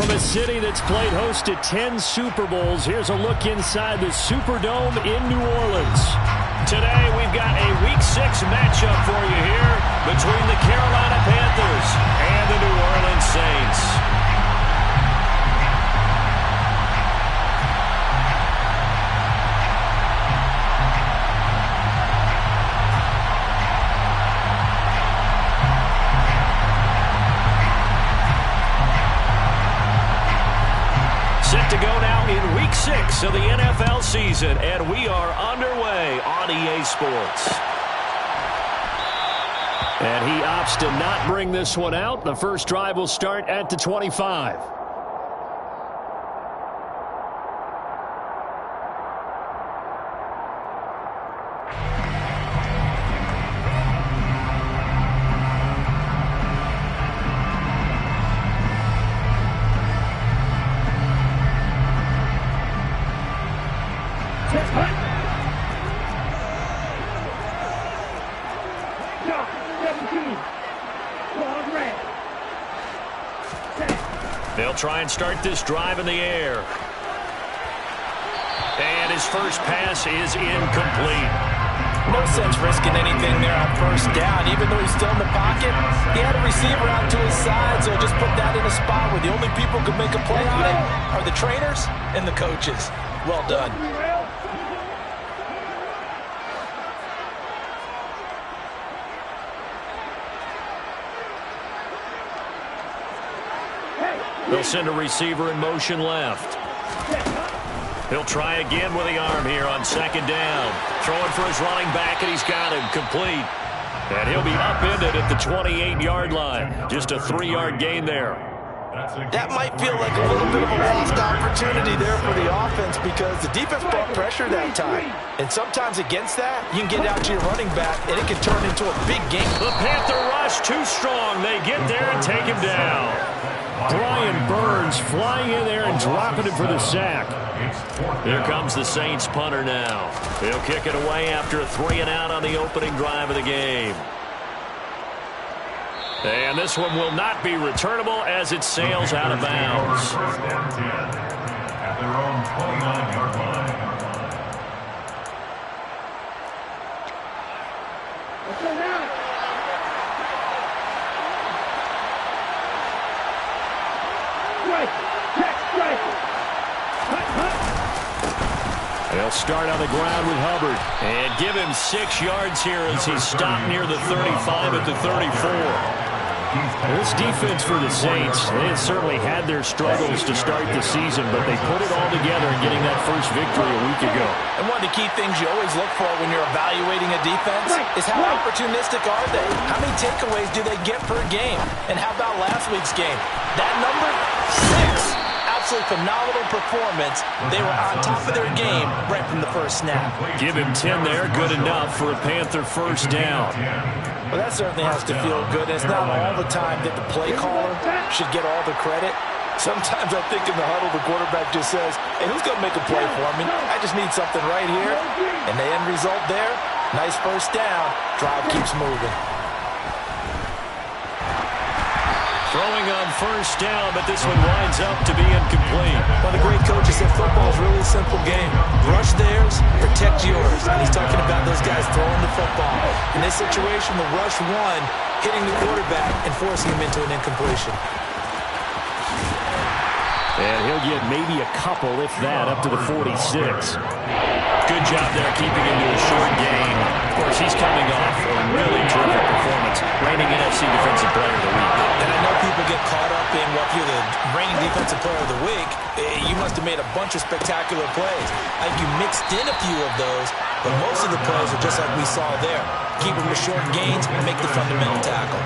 From a city that's played host to 10 Super Bowls, here's a look inside the Superdome in New Orleans. Today, we've got a Week 6 matchup for you here between the Carolina Panthers and the New Orleans Saints. Set to go now in Week 6 of the NFL season, and we are underway on EA Sports. And he opts to not bring this one out. The first drive will start at the 25. They'll try and start this drive in the air. And his first pass is incomplete. No sense risking anything there on first down. Even though he's still in the pocket, he had a receiver out to his side, so just put that in a spot where the only people who can make a play on it are the trainers and the coaches. Well done. They'll send a receiver in motion left. He'll try again with the arm here on second down. Throwing for his running back, and he's got him complete. And he'll be upended at the 28-yard line. Just a 3-yard gain there. That might feel like a little bit of a lost opportunity there for the offense because the defense brought pressure that time. And sometimes against that, you can get out to your running back, and it can turn into a big game. The Panther rush too strong. They get there and take him down. Brian Burns flying in there and dropping him for the sack. Here comes the Saints punter now. He'll kick it away after a 3-and-out on the opening drive of the game. And this one will not be returnable as it sails out of bounds. First and 10 at their own 29-yard line. They'll start on the ground with Hubbard and give him 6 yards here as he's stopped near the 35 at the 34. This defense for the Saints, they have certainly had their struggles to start the season, but they put it all together in getting that first victory a week ago. And one of the key things you always look for when you're evaluating a defense is how opportunistic are they? How many takeaways do they get per game? And how about last week's game? That number, 6. Absolutely phenomenal performance. They were on top of their game right from the first snap. Give him 10 there, good enough for a Panther first down. Well, that certainly has to feel good. It's not all the time that the play caller should get all the credit. Sometimes I think in the huddle, the quarterback just says, hey, who's going to make a play for me? I just need something right here. And the end result there, nice first down. Drive keeps moving. Throwing on first down, but this one winds up to be incomplete. One of the great coaches said football is really a simple game. Rush theirs, protect yours. And he's talking about those guys throwing the football. In this situation, the rush one, hitting the quarterback and forcing him into an incompletion. And he'll get maybe a couple, if that, up to the 46. Good job there keeping him to a short gain. Of course, he's coming off a really terrific performance, reigning NFC Defensive Player of the Week. And I know people get caught up in what you're the reigning Defensive Player of the Week. You must have made a bunch of spectacular plays. I think you mixed in a few of those, but most of the plays are just like we saw there. Keep them to short gains and make the fundamental tackle.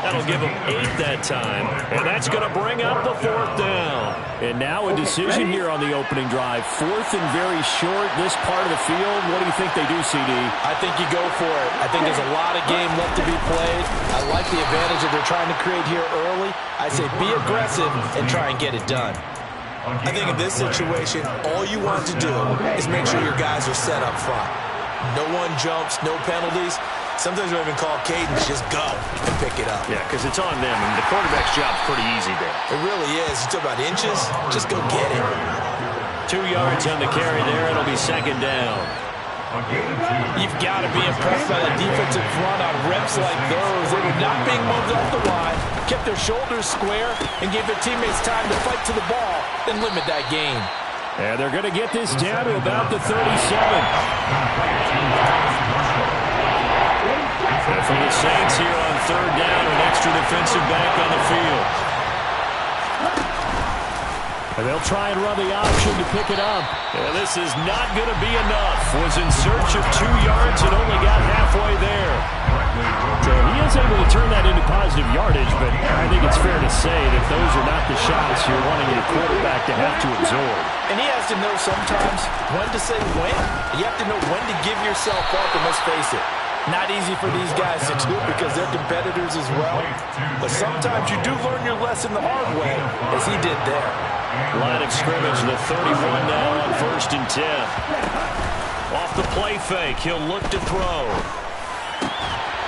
That'll give him 8 that time, and that's going to bring up the 4th down. And now a decision here on the opening drive. 4th and very short, this part of the field. What do you think they do, CD? I think you go for it. I think there's a lot of game left to be played. I like the advantage that they're trying to create here early. I say be aggressive and try and get it done. I think in this situation, all you want to do is make sure your guys are set up front. No one jumps, no penalties. Sometimes we even call cadence, just go and pick it up. Yeah, because it's on them, and the quarterback's job's pretty easy there. It really is. You talk about inches, just go get it. 2 yards on the carry there. It'll be second down. You've got to be impressed by the defensive front on reps like those. They were not being moved off the line, kept their shoulders square, and gave their teammates time to fight to the ball and limit that gain. And they're going to get this down to about the 37. And for the Saints here on third down, an extra defensive back on the field. And they'll try and run the option to pick it up. And this is not going to be enough. Was in search of 2 yards and only got halfway there. So he is able to turn that into positive yardage, but I think it's fair to say that those are not the shots you're wanting your quarterback to have to absorb. And he has to know sometimes when to say when. You have to know when to give yourself up, and let's face it, not easy for these guys to do because they're competitors as well. But sometimes you do learn your lesson the hard way, as he did there. Line of scrimmage, the 31 now on 1st and 10. Off the play fake, he'll look to throw.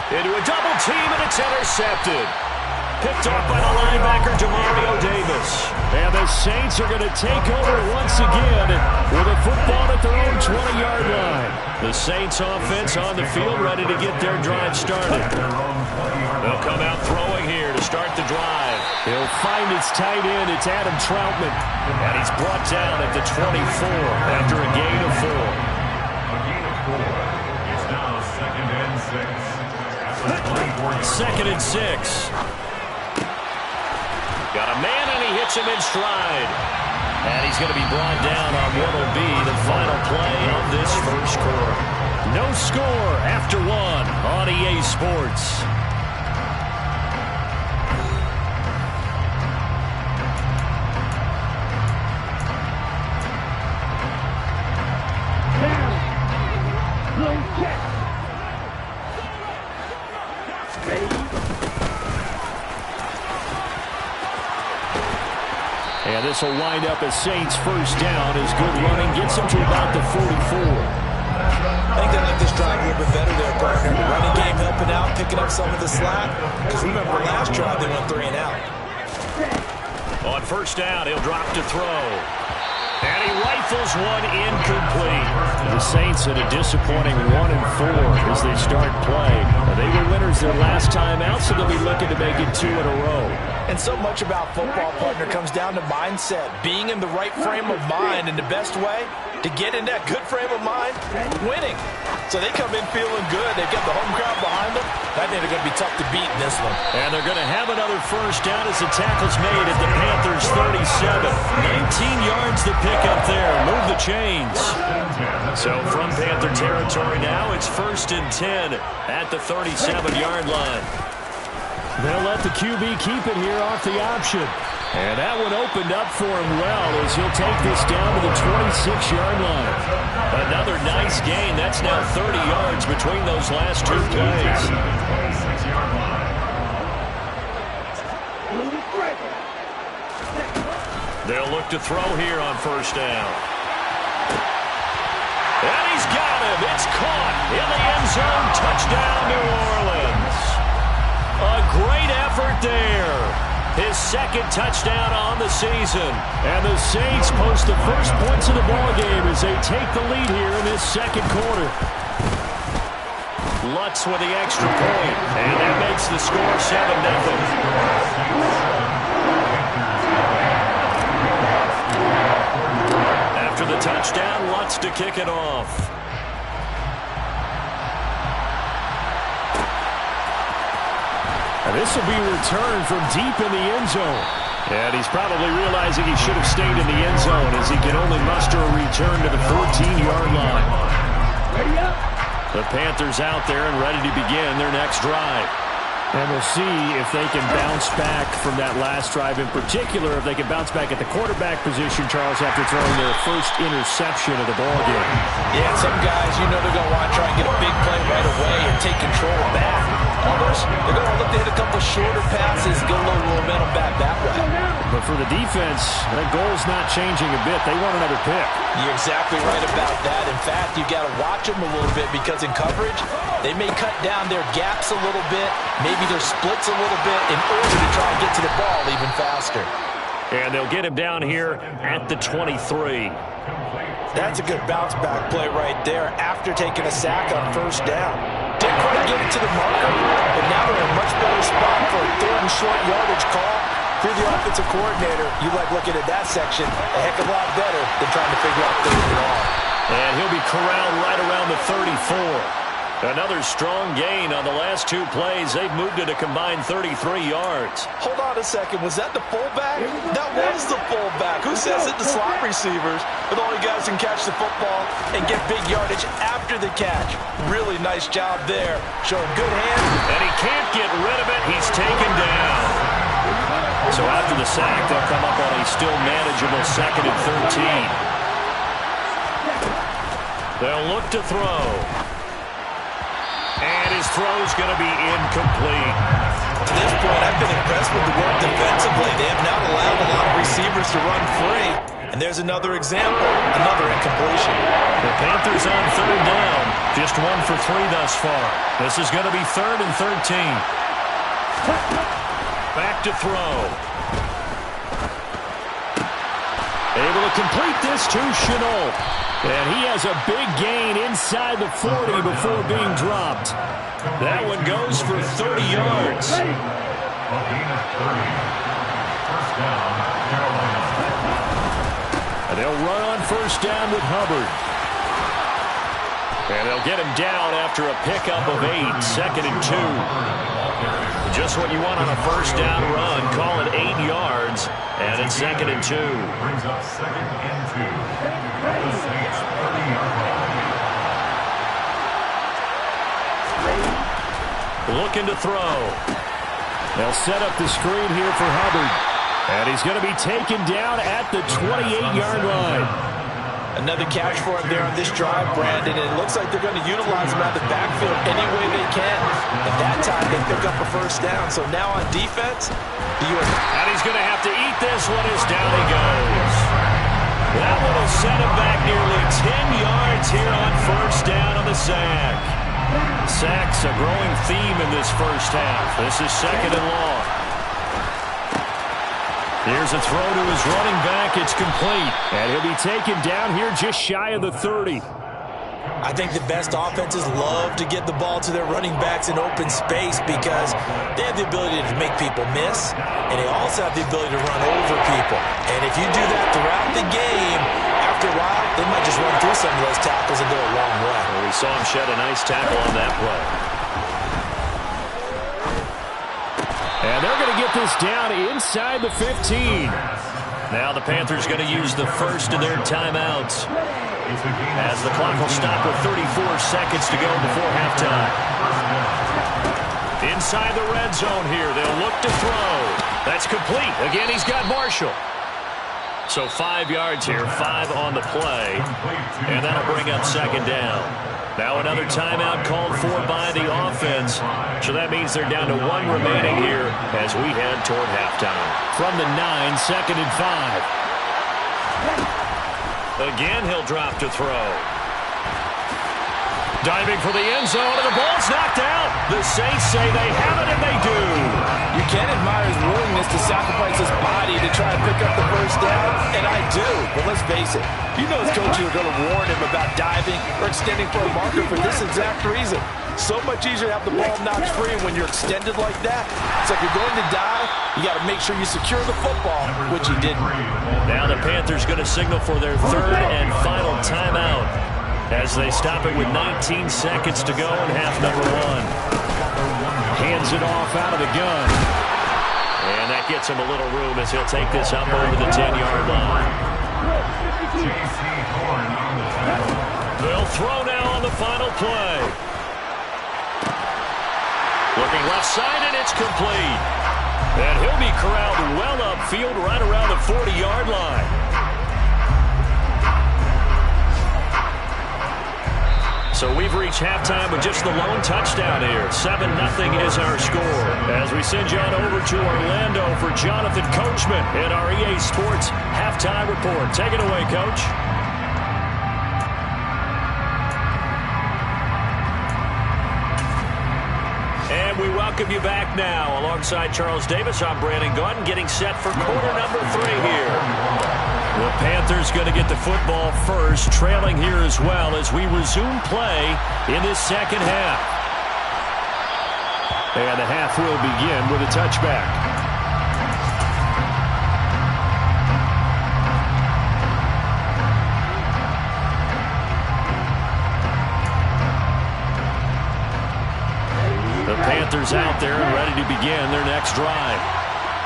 Into a double team, and it's intercepted. Picked off by the linebacker, Demario Davis. And the Saints are going to take over once again with a football at their own 20-yard line. The Saints offense on the field ready to get their drive started. They'll come out throwing here to start the drive. He'll find his tight end. It's Adam Troutman. And he's brought down at the 24 after a gain of 4. A gain of 4. It's now 2nd and 6. 2nd and 6. Got a man, and he hits him in stride. And he's going to be brought down on what will be the final play of this first quarter. No score after 1 on EA Sports. And this will wind up as Saints first down as good running gets them to about the 44. I think they like this drive a little bit better there, partner. Running game helping out, picking up some of the slack. Because remember, last drive they went 3 and out. On first down, he'll drop to throw. And he rifles one incomplete. The Saints at a disappointing 1-4 as they start play. They were winners their last time out, so they'll be looking to make it 2 in a row. And so much about football, partner, comes down to mindset. Being in the right frame of mind, and the best way to get in that good frame of mind, winning. So they come in feeling good. They've got the home crowd behind them. I think they're going to be tough to beat in this one. And they're going to have another first down as the tackle's made at the Panthers' 37. 19 yards to pick up there. Move the chains. So from Panther territory now, it's 1st and 10 at the 37-yard line. They'll let the QB keep it here off the option. And that one opened up for him well as he'll take this down to the 26-yard line. Another nice gain. That's now 30 yards between those last 2 plays. They'll look to throw here on first down. And he's got him. It's caught in the end zone. Touchdown, New Orleans. A great effort there. His 2nd touchdown on the season. And the Saints post the first points of the ballgame as they take the lead here in this 2nd quarter. Lutz with the extra point. And that makes the score 7-0. After the touchdown, Lutz to kick it off. And this will be returned from deep in the end zone. And he's probably realizing he should have stayed in the end zone as he can only muster a return to the 14-yard line. The Panthers out there and ready to begin their next drive. And we'll see if they can bounce back from that last drive. In particular, if they can bounce back at the quarterback position, Charles, after throwing their first interception of the ballgame. Yeah, some guys, you know they're going to want to try and get a big play right away and take control back. Others, they're going to look to hit a couple couple shorter passes, get a little momentum back that way. But for the defense, that goal's not changing a bit. They want another pick. You're exactly right about that. In fact, you got to watch them a little bit because in coverage, they may cut down their gaps a little bit, maybe their splits a little bit in order to try and get to the ball even faster. And they'll get him down here at the 23. That's a good bounce-back play right there after taking a sack on first down. Didn't quite get it to the marker, but now they're in a much better spot for a third and short yardage call. If you're the offensive coordinator, you like looking at that section a heck of a lot better than trying to figure out third and long. And he'll be corralled right around the 34. Another strong gain on the last two plays. They've moved it a combined 33 yards. Hold on a second. Was that the fullback? That was the fullback. Who says it? The slot receivers are the only guys who can catch the football and get big yardage after the catch. Really nice job there. Showing good hands. And he can't get rid of it. He's taken down. So after the sack, they'll come up on a still manageable 2nd and 13. They'll look to throw. And his throw's going to be incomplete. To this point, I've been impressed with the work defensively. They have not allowed a lot of receivers to run free. And there's another example, another incompletion. The Panthers on third down. Just 1 for 3 thus far. This is going to be 3rd and 13. Back to throw. Able to complete this to Chenault. And he has a big gain inside the 40 before being dropped. That one goes for 30 yards. A gain of 30. First down, Carolina. And they'll run on first down with Hubbard. And they'll get him down after a pickup of 8, 2nd and 2. Just what you want on a first down run. Call it 8 yards. And it's 2nd and 2. Brings up 2nd and 2. At the Saints 30-yard line. Looking to throw. They'll set up the screen here for Hubbard. And he's going to be taken down at the 28-yard line. Another catch for him there on this drive, Brandon, and it looks like they're going to utilize him out of the backfield any way they can. At that time, they pick up a first down. So now on defense, and he's going to have to eat this one as down he goes. That one will set him back nearly 10 yards here on first down on the sack. Sacks a growing theme in this first half. This is 2nd and long. Here's a throw to his running back. It's complete. And he'll be taken down here just shy of the 30. I think the best offenses love to get the ball to their running backs in open space because they have the ability to make people miss, and they also have the ability to run over people. And if you do that throughout the game, after a while, they might just run through some of those tackles and go a long way. Well, we saw him shed a nice tackle on that play. And they're going to get this down inside the 15. Now the Panthers going to use the first of their timeouts as the clock will stop with 34 seconds to go before halftime. Inside the red zone here. They'll look to throw. That's complete. Again, he's got Marshall. So 5 yards here, 5 on the play. And that'll bring up 2nd down. Now another timeout called for by the offense. So that means they're down to 1 remaining here as we head toward halftime. From the 9, 2nd and 5. Again, he'll drop to throw. Diving for the end zone, and the ball's knocked out. The Saints say they have it, and they do. You can't admire his willingness to sacrifice his body to try and pick up the first down, and I do. But let's face it, you know his coaches are going to warn him about diving or extending for a marker for this exact reason. So much easier to have the ball knocked free when you're extended like that. So if you're going to dive, you got to make sure you secure the football, which he didn't. Now the Panthers going to signal for their 3rd and final timeout as they stop it with 19 seconds to go in half number 1. Hands it off out of the gun. And that gets him a little room as he'll take this up over the 10-yard line. They'll throw now on the final play. Looking left side, and it's complete. And he'll be corralled well upfield right around the 40-yard line. So we've reached halftime with just the lone touchdown here. 7-0 is our score. As we send you on over to Orlando for Jonathan Coachman in our EA Sports Halftime Report. Take it away, Coach. And we welcome you back now. Alongside Charles Davis, I'm Brandon Gunn, getting set for quarter number 3 here. The Panthers going to get the football first, trailing here as well as we resume play in this second half. And the half will begin with a touchback. The Panthers out there and ready to begin their next drive.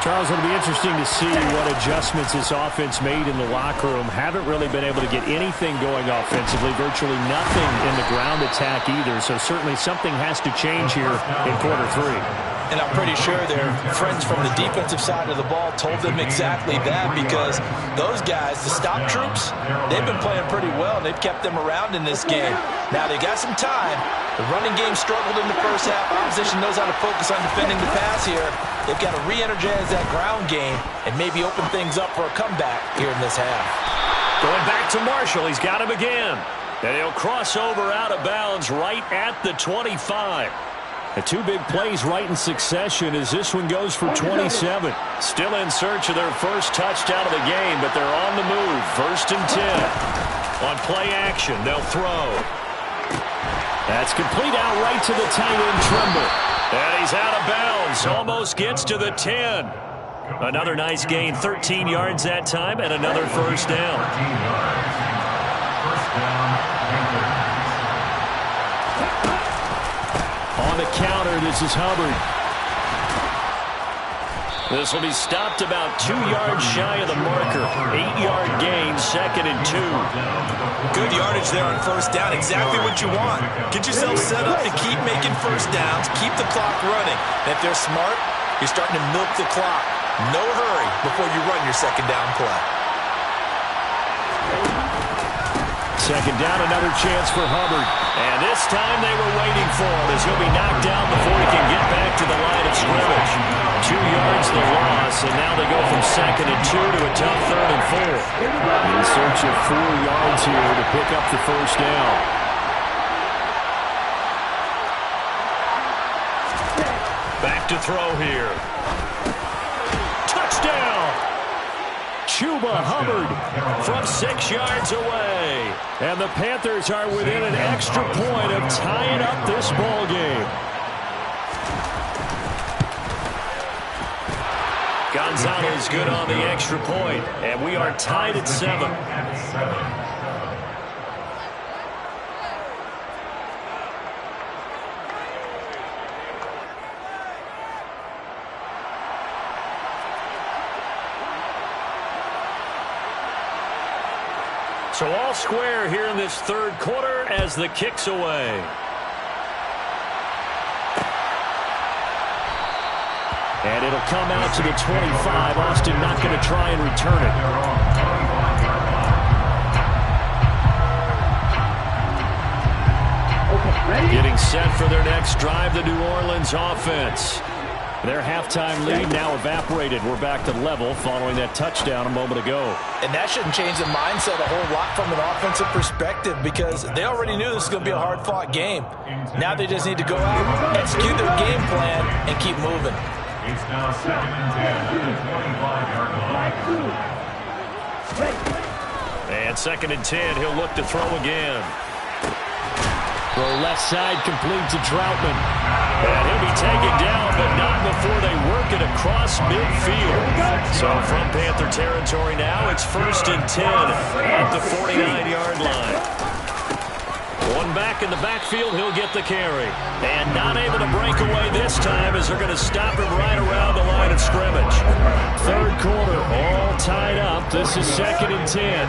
Charles, it'll be interesting to see what adjustments this offense made in the locker room. Haven't really been able to get anything going offensively, virtually nothing in the ground attack either. So certainly something has to change here in quarter 3. And I'm pretty sure their friends from the defensive side of the ball told them exactly that, because those guys, the stop troops, they've been playing pretty well, and they've kept them around in this game. Now they got some time. The running game struggled in the first half. Opposition knows how to focus on defending the pass here. They've got to re-energize that ground game and maybe open things up for a comeback here in this half. Going back to Marshall. He's got him again. And he'll cross over out of bounds right at the 25. The 2 big plays right in succession as this one goes for 27. Still in search of their first touchdown of the game, but they're on the move. 1st and 10. On play action, they'll throw. That's complete out right to the tight end, Trimble. And he's out of bounds. Almost gets to the 10. Another nice gain. 13 yards that time and another first down. On the counter, this is Hubbard. This will be stopped about 2 yards shy of the marker. 8-yard gain, 2nd and 2. Good yardage there on first down. Exactly what you want. Get yourself set up to keep making first downs. Keep the clock running. And if they're smart, you're starting to milk the clock. No hurry before you run your second down play. Second down, another chance for Hubbard. And this time they were waiting for him as he'll be knocked down before he can get back to the line of scrimmage. 2 yards the loss, and now they go from 2nd and 2 to a tough 3rd and 4. In search of 4 yards here to pick up the first down. Back to throw here. Touchdown! Chuba Hubbard from 6 yards away. And the Panthers are within an extra point of tying up this ball game. Gonzalez good on the extra point, and we are tied at 7. So all square here in this 3rd quarter as the kick's away. And it'll come out to the 25. Austin not going to try and return it. Getting set for their next drive, the New Orleans offense. Their halftime lead now evaporated. We're back to level following that touchdown a moment ago. And that shouldn't change the mindset a whole lot from an offensive perspective, because they already knew this was going to be a hard-fought game. Now they just need to go out, execute their game plan, and keep moving. It's now 2nd and 10 at the 25-yard line. And 2nd and 10, he'll look to throw again. Throw left side complete to Troutman. And he'll be taken down, but not before they work it across midfield. So from Panther territory now, it's 1st and 10 at the 49-yard line. One back in the backfield, he'll get the carry. And not able to break away this time as they're going to stop him right around the line of scrimmage. 3rd quarter, all tied up. This is 2nd and 10.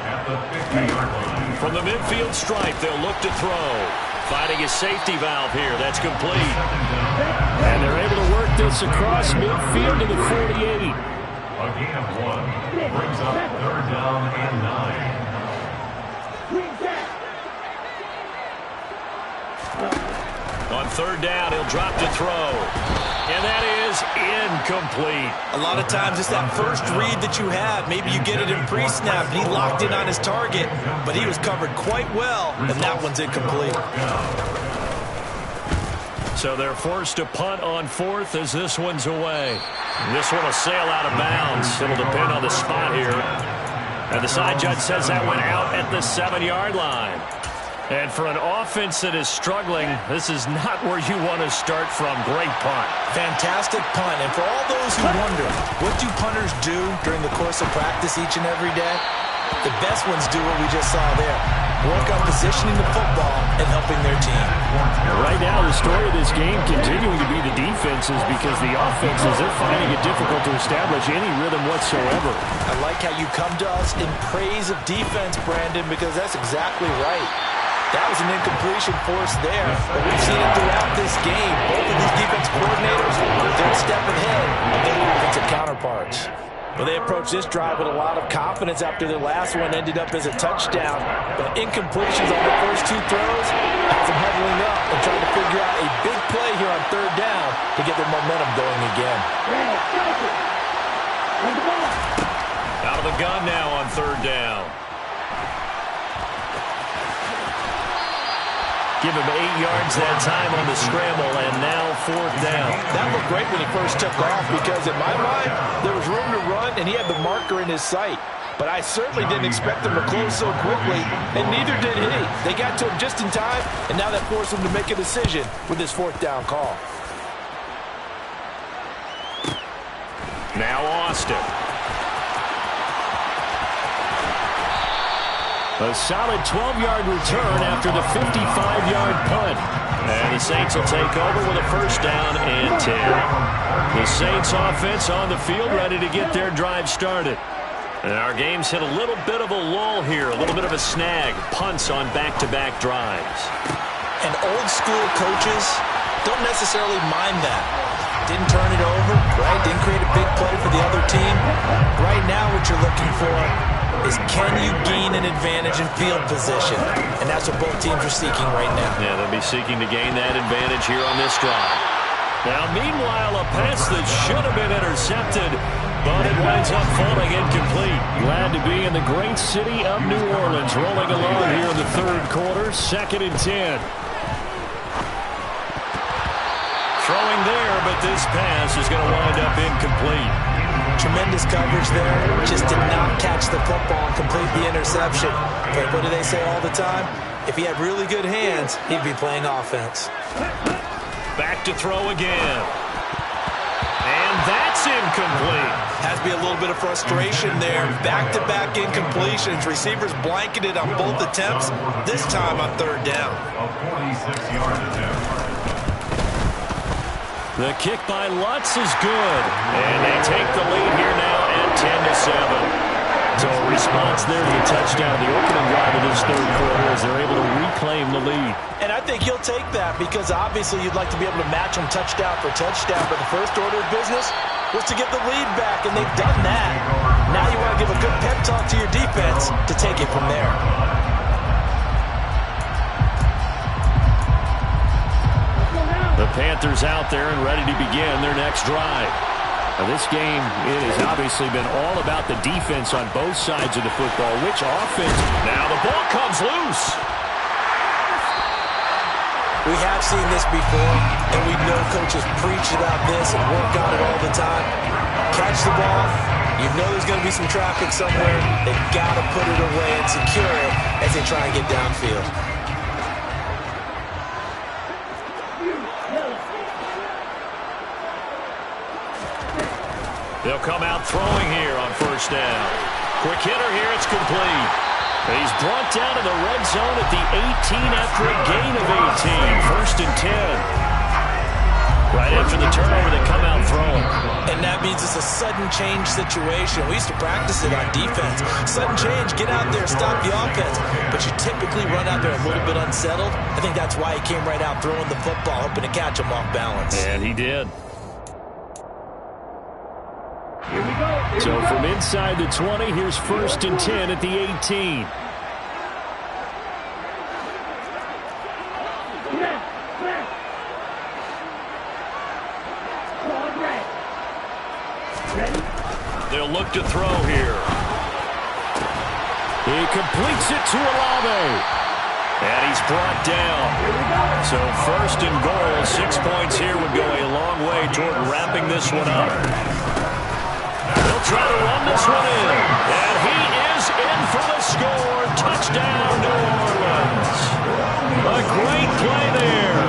At the 50-yard line. From the midfield stripe, they'll look to throw. Finding his safety valve here. That's complete. And they're able to work this across midfield to the 48. A gain of 1 brings up 3rd down and 9. On third down, he'll drop to throw. And that is incomplete. A lot of times it's that first read that you have. Maybe you get it in pre-snap, and he locked in on his target, but he was covered quite well, and that one's incomplete. So they're forced to punt on fourth as this one's away. This one will sail out of bounds. It'll depend on the spot here. And the side judge says that went out at the 7-yard line. And for an offense that is struggling, this is not where you want to start from. Great punt. Fantastic punt. And for all those who wonder, what do punters do during the course of practice each and every day? The best ones do what we just saw there. Work on positioning the football and helping their team. Right now, the story of this game continuing to be the defenses, because the offenses, they're finding it difficult to establish any rhythm whatsoever. I like how you come to us in praise of defense, Brandon, because that's exactly right. That was an incompletion forced there, but we've seen it throughout this game. Both of these defense coordinators, they're a step ahead of their defensive counterparts. Well, they approached this drive with a lot of confidence after their last one ended up as a touchdown. But incompletions on the first two throws has them huddling up and trying to figure out a big play here on third down to get their momentum going again. Out of the gun now on third down. Give him 8 yards that time on the scramble, and now fourth down. That looked great when he first took off, because in my mind, there was room to run, and he had the marker in his sight. But I certainly didn't expect him to close so quickly, and neither did he. They got to him just in time, and now that forced him to make a decision with his fourth down call. Now Austin. A solid 12-yard return after the 55-yard punt. And the Saints will take over with a first down and 10. The Saints offense on the field, ready to get their drive started. And our game's hit a little bit of a lull here, a little bit of a snag. Punts on back-to-back drives. And old-school coaches don't necessarily mind that. Didn't turn it over, right? Didn't create a big play for the other team. Right now what you're looking for is, can you gain an advantage in field position? And that's what both teams are seeking right now. Yeah, they'll be seeking to gain that advantage here on this drive. Now, meanwhile, a pass that should have been intercepted, but it winds up falling incomplete. Glad to be in the great city of New Orleans, rolling along here in the third quarter, 2nd and 10. Throwing there, but this pass is going to wind up incomplete. Tremendous coverage there. Just did not catch the football and complete the interception. But what do they say all the time? If he had really good hands, he'd be playing offense. Back to throw again. And that's incomplete. Has to be a little bit of frustration there. Back-to-back incompletions. Receivers blanketed on both attempts, this time on third down. A 46-yard attempt. The kick by Lutz is good. And they take the lead here now at 10-7. So a response there to the touchdown, the opening drive of this third quarter, as they're able to reclaim the lead. And I think he'll take that, because obviously you'd like to be able to match them touchdown for touchdown, but the first order of business was to get the lead back, and they've done that. Now you want to give a good pep talk to your defense to take it from there. The Panthers out there and ready to begin their next drive. Now this game, it has obviously been all about the defense on both sides of the football. Which offense? Now the ball comes loose. We have seen this before, and we know coaches preach about this and work on it all the time. Catch the ball. You know there's going to be some traffic somewhere. They've got to put it away and secure it as they try and get downfield. They'll come out throwing here on first down. Quick hitter here, it's complete. He's brought down in the red zone at the 18 after a gain of 18. 1st and 10. Right after the turnover, they come out throwing. And that means it's a sudden change situation. We used to practice it on defense. Sudden change, get out there, stop the offense. But you typically run out there a little bit unsettled. I think that's why he came right out throwing the football, hoping to catch him off balance. And he did. So from inside the 20, here's 1st and 10 at the 18. They'll look to throw here. He completes it to Olave. And he's brought down. So first and goal, 6 points here would go a long way toward wrapping this one up. He'll try to run this one in. And he is in for the score. Touchdown, New Orleans. A great play there.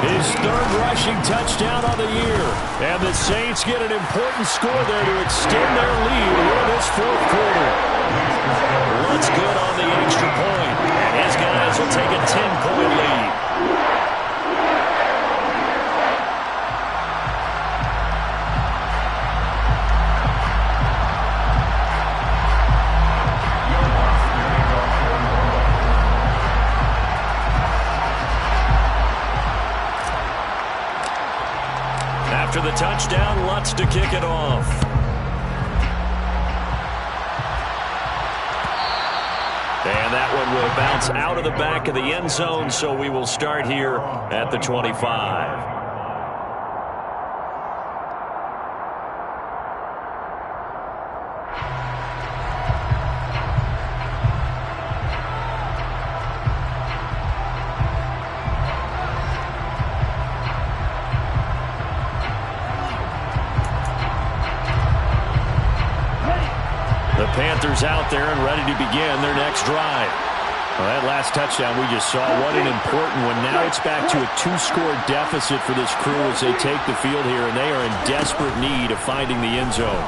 His third rushing touchdown of the year. And the Saints get an important score there to extend their lead in this fourth quarter. Looks good on the extra point. And his guys will take a 10-point lead. After the touchdown, Lutz to kick it off. And that one will bounce out of the back of the end zone, so we will start here at the 25. The Panthers out there and ready to begin their next drive. Well, that last touchdown we just saw, what an important one. Now it's back to a 2-score deficit for this crew as they take the field here, and they are in desperate need of finding the end zone.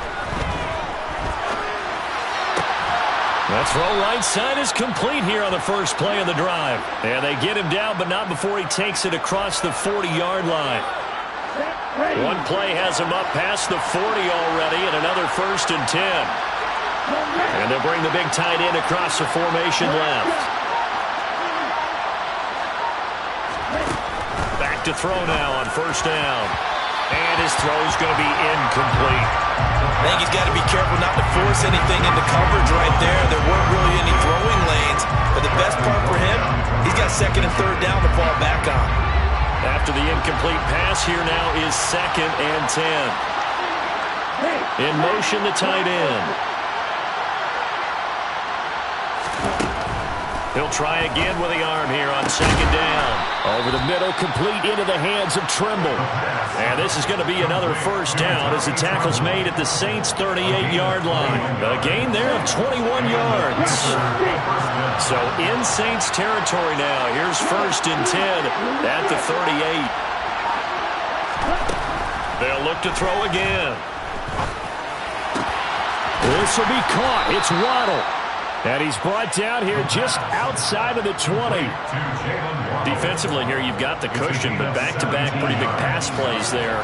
That throw right side is complete here on the first play of the drive. And they get him down, but not before he takes it across the 40-yard line. One play has him up past the 40 already, and another 1st and 10. And they'll bring the big tight end across the formation left. Back to throw now on 1st down. And his throw's going to be incomplete. I think he's got to be careful not to force anything into coverage right there. There weren't really any throwing lanes. But the best part for him, he's got 2nd and 3rd down to fall back on. After the incomplete pass, here now is 2nd and 10. In motion, the tight end. He'll try again with the arm here on 2nd down. Over the middle, complete into the hands of Trimble. And this is going to be another 1st down as the tackle's made at the Saints' 38-yard line. A gain there of 21 yards. So in Saints territory now. Here's 1st and 10 at the 38. They'll look to throw again. This will be caught. It's Waddle. And he's brought down here just outside of the 20. Defensively here, you've got the cushion, but back-to-back pretty big pass plays there.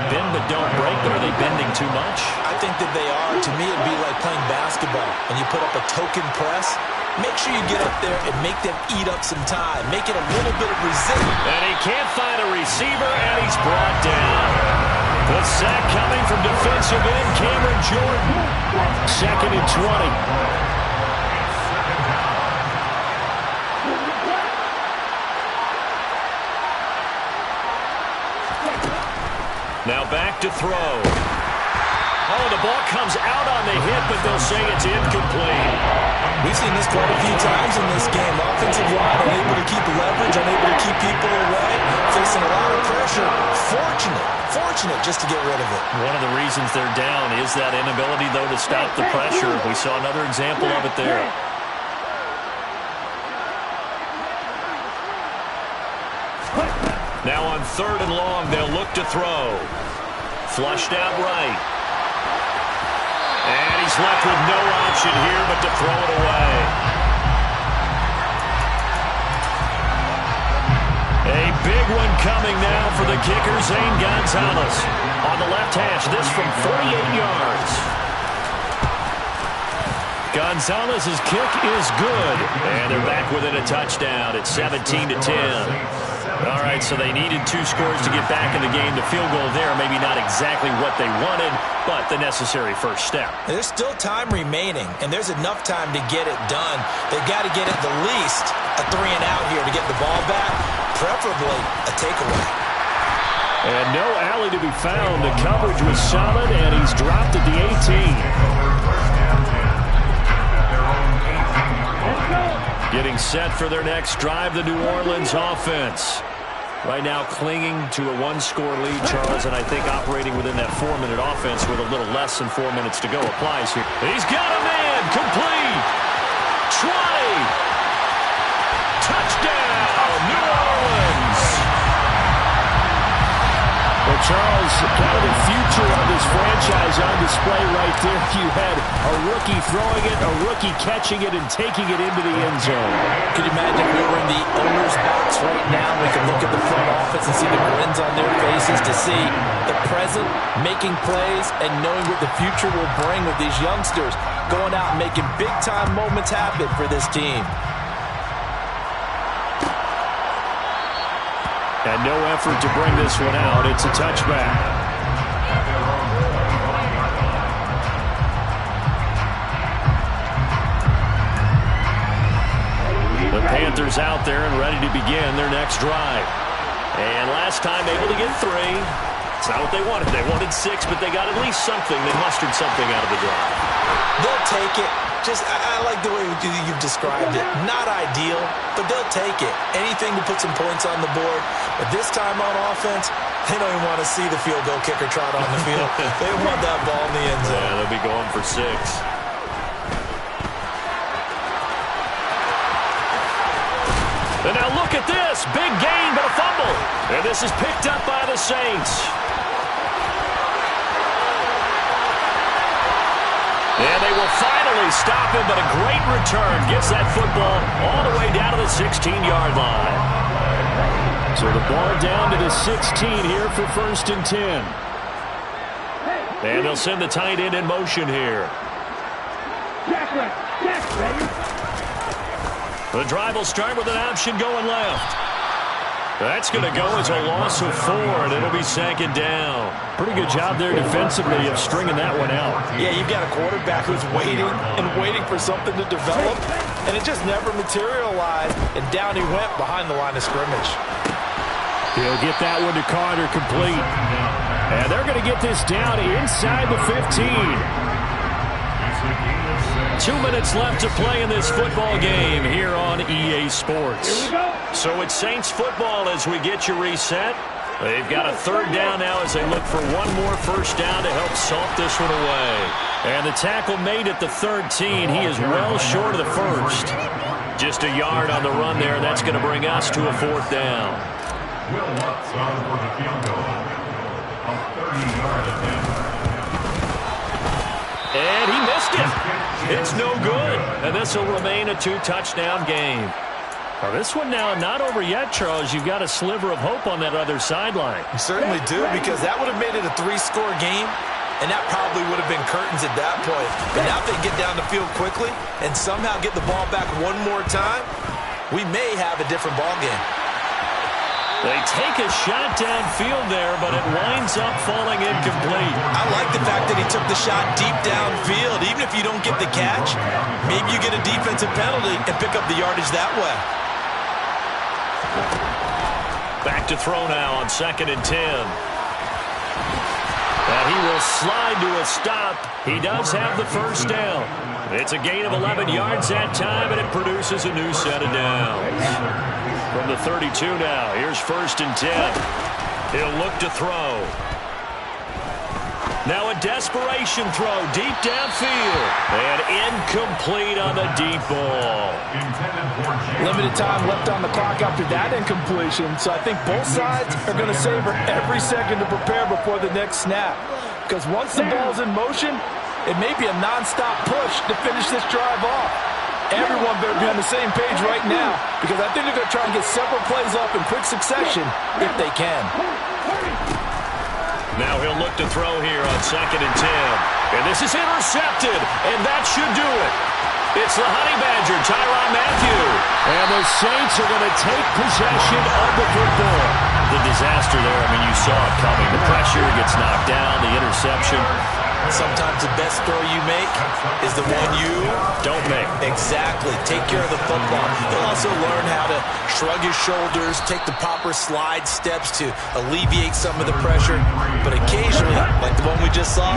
Bend but don't break, but are they bending too much? I think that they are. To me, it'd be like playing basketball. When you put up a token press, make sure you get up there and make them eat up some time. Make it a little bit of resistance. And he can't find a receiver, and he's brought down. The sack coming from defensive end Cameron Jordan. 2nd and 20. Now back to throw. Oh, the ball comes out on the hit, but they'll say it's incomplete. We've seen this quite a few times in this game. Offensive line unable to keep leverage, unable to keep people away, facing a lot of pressure. Fortunate just to get rid of it. One of the reasons they're down is that inability, though, to stop the pressure. We saw another example of it there. Now on 3rd and long, they'll look to throw. Flushed out right. And he's left with no option here but to throw it away. A big one coming now for the kicker, Zane Gonzalez. On the left hash, this from 48 yards. Gonzalez's kick is good. And they're back within a touchdown at 17-10. All right, so they needed 2 scores to get back in the game. The field goal there, maybe not exactly what they wanted, but the necessary first step. There's still time remaining, and there's enough time to get it done. They've got to get at the least a 3-and-out here to get the ball back, preferably a takeaway. And no alley to be found. The coverage was solid, and he's dropped at the 18. Getting set for their next drive, the New Orleans offense. Right now clinging to a one-score lead, Charles, and I think operating within that 4-minute offense with a little less than 4 minutes to go applies here. He's got a man, complete. 20. Touchdown, New Orleans. Well, Charles, kind of the future of this franchise on display right there. You had a rookie throwing it, a rookie catching it, and taking it into the end zone. Could you imagine if we were in the owner's box right now? We could look at the front office and see the grins on their faces to see the present, making plays, and knowing what the future will bring with these youngsters going out and making big-time moments happen for this team. And no effort to bring this one out. It's a touchback. The Panthers out there and ready to begin their next drive. And last time able to get 3. It's not what they wanted. They wanted 6, but they got at least something. They mustered something out of the drive. They'll take it. I like the way you've described it. Not ideal, but they'll take it. Anything to put some points on the board. But this time on offense, they don't even want to see the field goal kicker trot on the field. They want that ball in the end zone. Yeah, they'll be going for 6. And now look at this. Big gain, but a fumble. And this is picked up by the Saints. And they will finally stop him, but a great return. Gets that football all the way down to the 16-yard line. So the ball down to the 16 here for 1st and 10. And they'll send the tight end in motion here. The drive will start with an option going left. That's going to go as a loss of 4, and it'll be 2nd down. Pretty good job there defensively of stringing that one out. Yeah, you've got a quarterback who's waiting and waiting for something to develop, and it just never materialized, and down he went behind the line of scrimmage. He'll get that one to Carter complete. And they're going to get this down inside the 15. 2 minutes left to play in this football game here on EA Sports. So it's Saints football as we get you reset. They've got a 3rd down now as they look for one more 1st down to help salt this one away. And the tackle made at the 13. He is well short of the 1st. Just a yard on the run there, and that's going to bring us to a 4th down. Will Lutz on for the field goal. A 30-yard attempt. And he missed it. It's no good. And this will remain a 2-touchdown game. Now this one now not over yet, Charles. You've got a sliver of hope on that other sideline. You certainly do, because that would have made it a 3-score game, and that probably would have been curtains at that point. But now if they get down the field quickly and somehow get the ball back one more time, we may have a different ball game. They take a shot downfield there, but it winds up falling incomplete. I like the fact that he took the shot deep downfield. Even if you don't get the catch, maybe you get a defensive penalty and pick up the yardage that way. Back to throw now on 2nd and 10. And he will slide to a stop. He does have the 1st down. It's a gain of 11 yards that time, and it produces a new set of downs. From the 32 now, here's 1st and 10. He'll look to throw. Now a desperation throw deep downfield. And incomplete on the deep ball. Limited time left on the clock after that incompletion, so I think both sides are going to savor every second to prepare before the next snap. Because once the ball's in motion, it may be a nonstop push to finish this drive off. Everyone better be on the same page right now, because I think they're going to try and get several plays off in quick succession if they can. Now he'll look to throw here on 2nd and 10. And this is intercepted, and that should do it. It's the Honey Badger, Tyrann Mathieu. And the Saints are going to take possession of the football. The disaster there, I mean, you saw it coming. The pressure gets knocked down, the interception. Sometimes the best throw you make is the one you don't make. Exactly. Take care of the football. He'll also learn how to shrug his shoulders, take the proper slide steps to alleviate some of the pressure. But occasionally, like the one we just saw,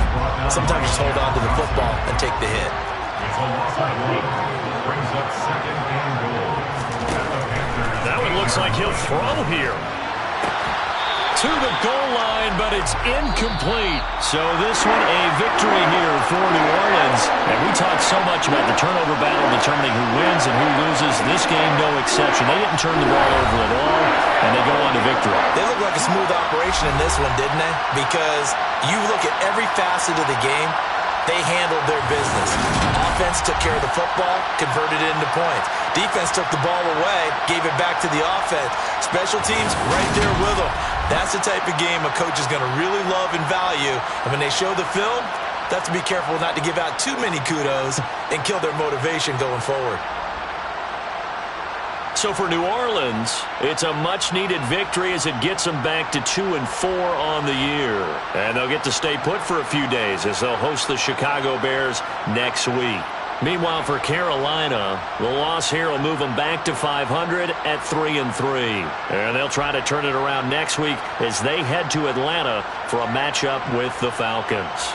sometimes just hold on to the football and take the hit. It's a loss of 1. Brings up 2nd and goal. At the Panthers. That one looks like he'll throw here. To the goal line, but it's incomplete. So this one a victory here for New Orleans. And we talked so much about the turnover battle determining who wins and who loses. This game, no exception. They didn't turn the ball over at all, and they go on to victory. They look like a smooth operation in this one, didn't they? Because you look at every facet of the game, they handled their business. Offense took care of the football, converted it into points. Defense took the ball away, gave it back to the offense. Special teams right there with them. That's the type of game a coach is going to really love and value. And when they show the film, they have to be careful not to give out too many kudos and kill their motivation going forward. So for New Orleans, it's a much-needed victory as it gets them back to 2-4 on the year. And they'll get to stay put for a few days as they'll host the Chicago Bears next week. Meanwhile, for Carolina, the loss here will move them back to 500 at 3-3. And they'll try to turn it around next week as they head to Atlanta for a matchup with the Falcons.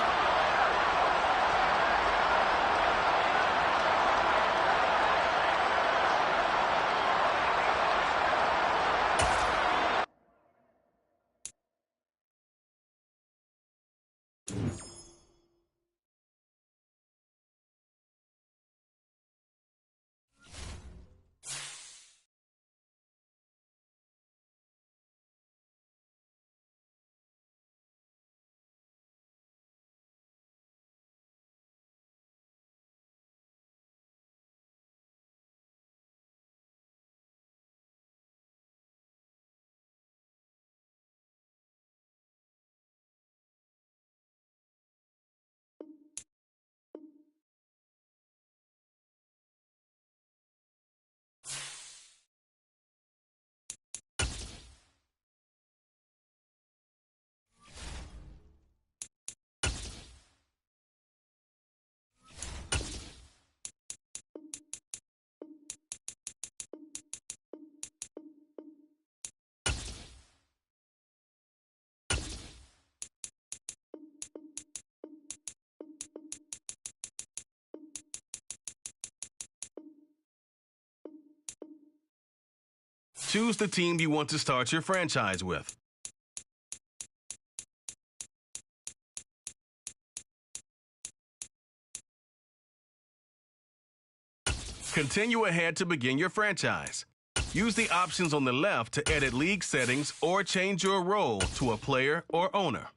Choose the team you want to start your franchise with. Continue ahead to begin your franchise. Use the options on the left to edit league settings or change your role to a player or owner.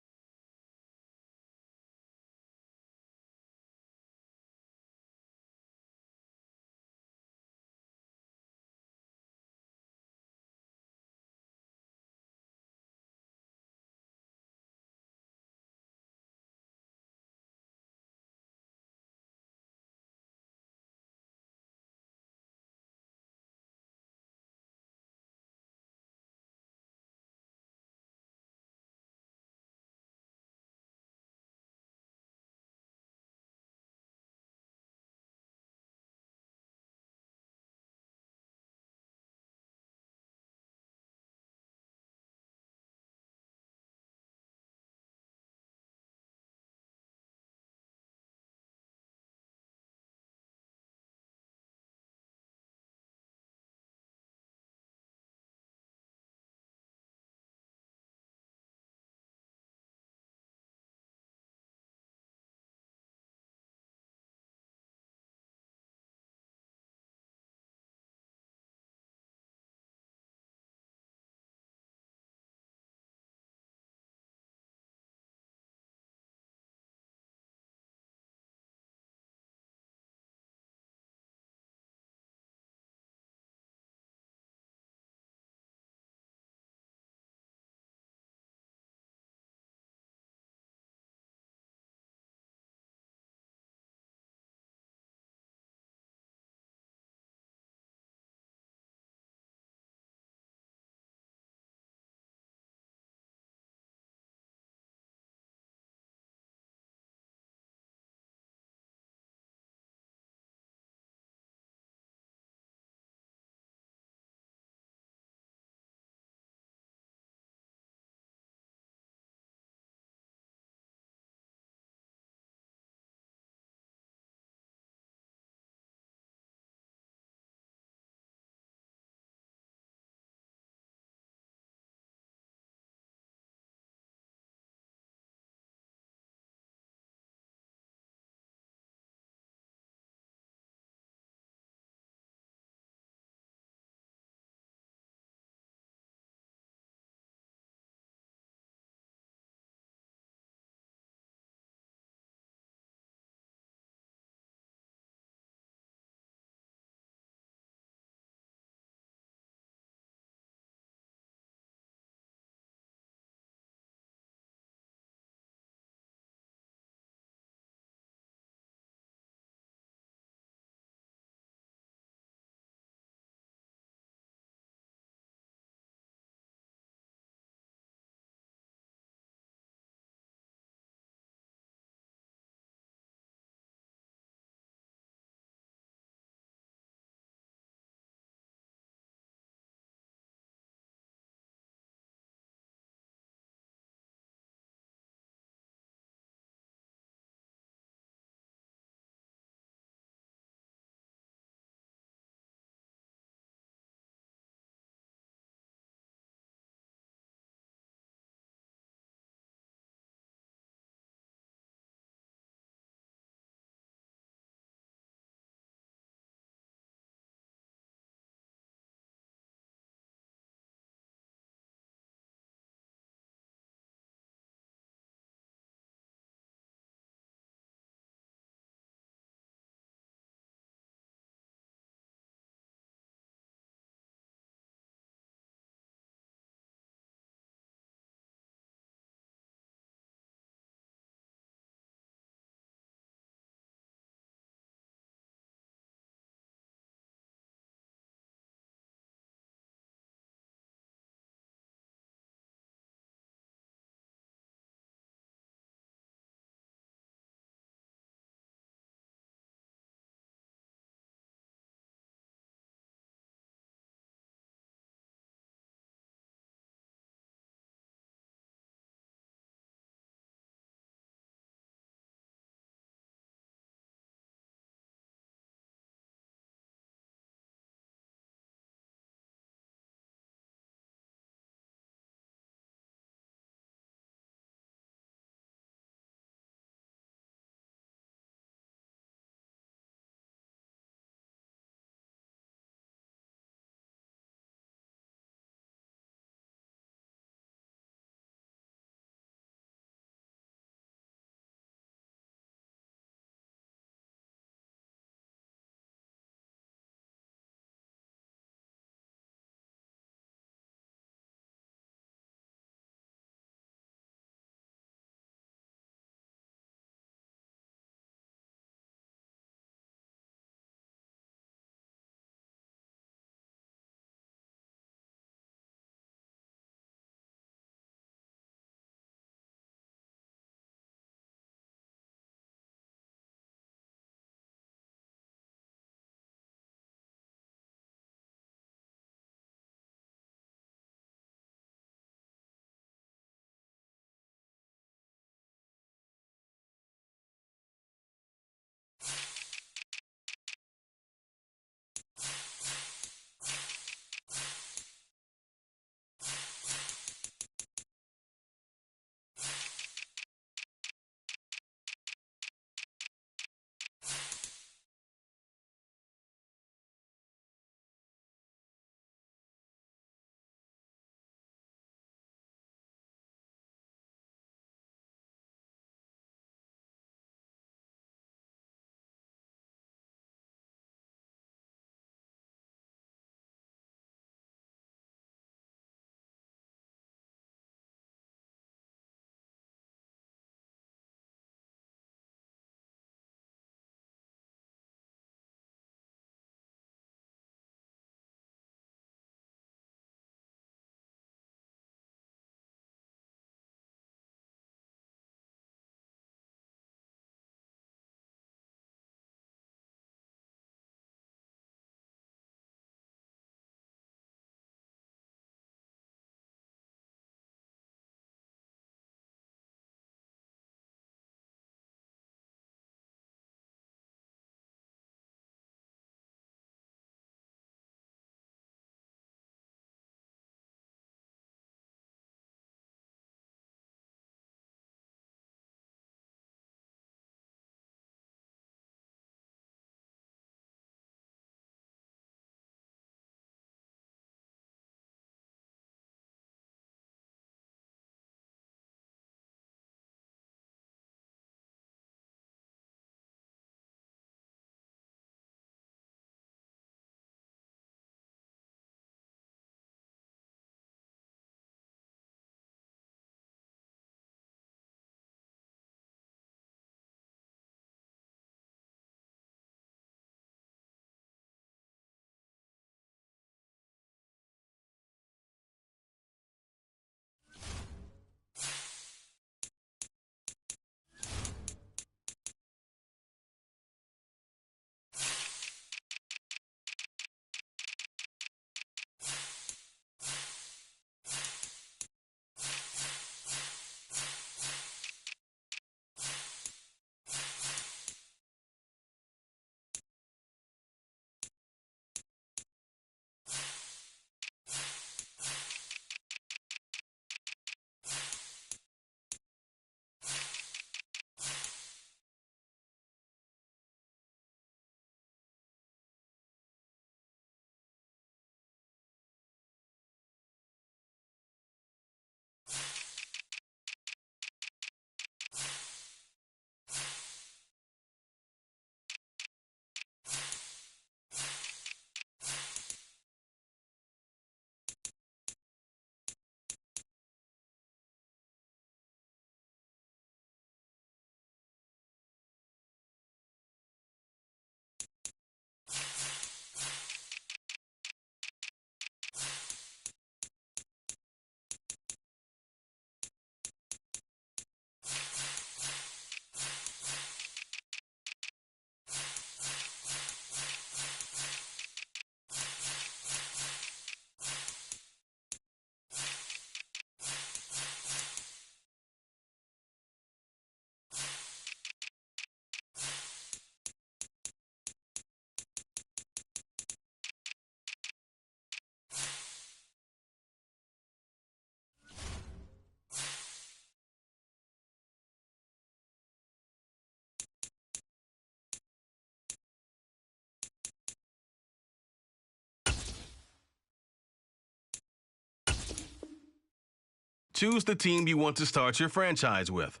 choose the team you want to start your franchise with.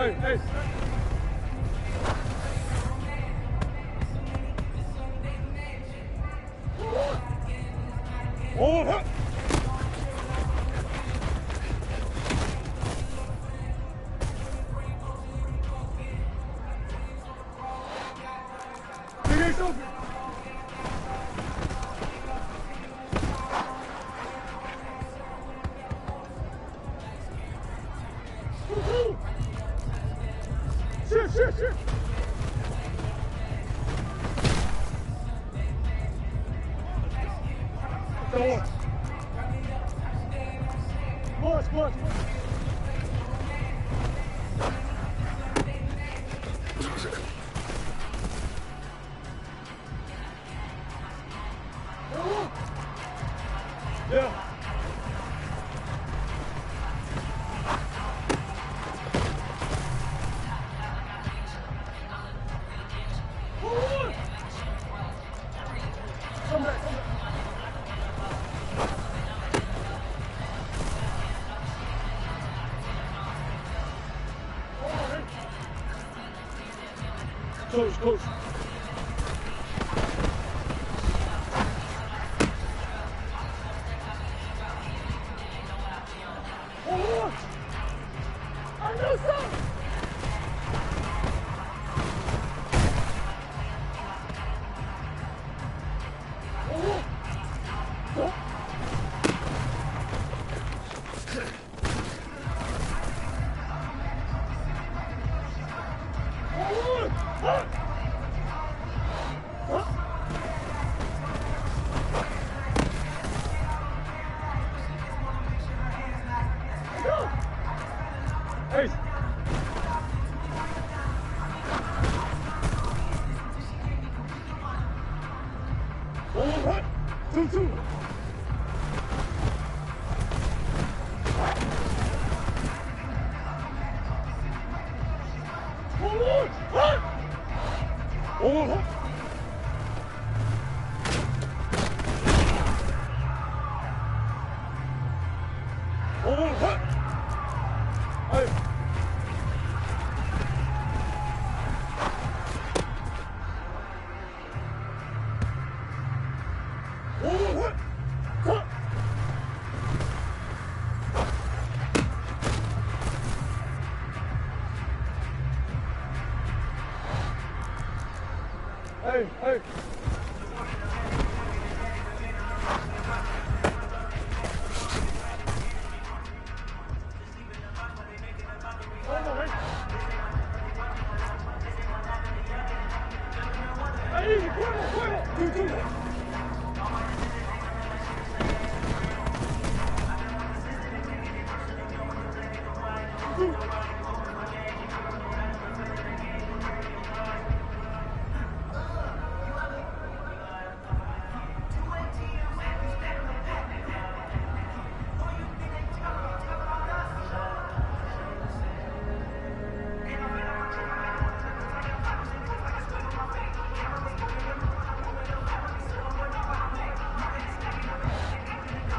Hey. Hold up. Big open. Shit. Go on. Plus. Yeah. Come back. Coach. Hold on. I know something. Hey. All right. 2-2. Hold on. All right. All right. Hey. All right. Cut. Hey. Hey, fuera. 2-2.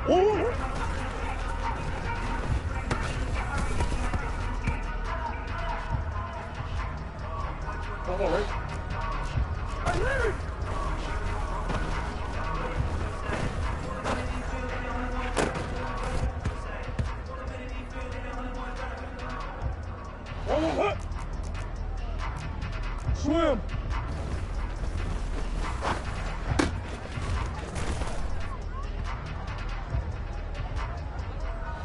All right. All right. Hey, Larry. All right. Swim.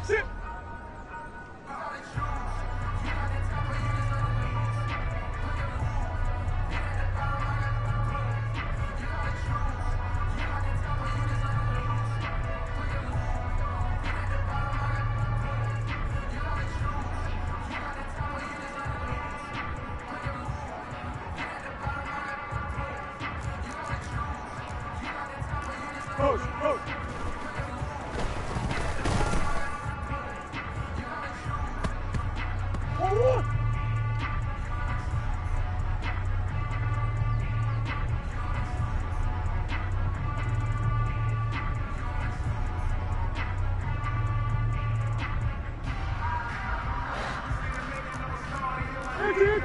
Sit. Coach. All right. Green,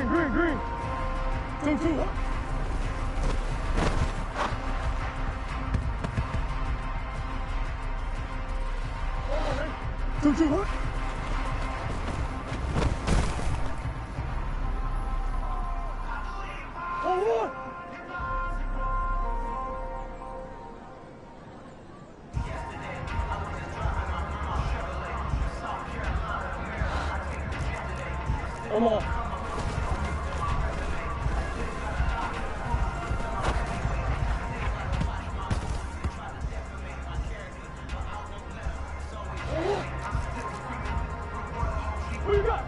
green, green. 2, 2. Two, two, what? Come on. What you got?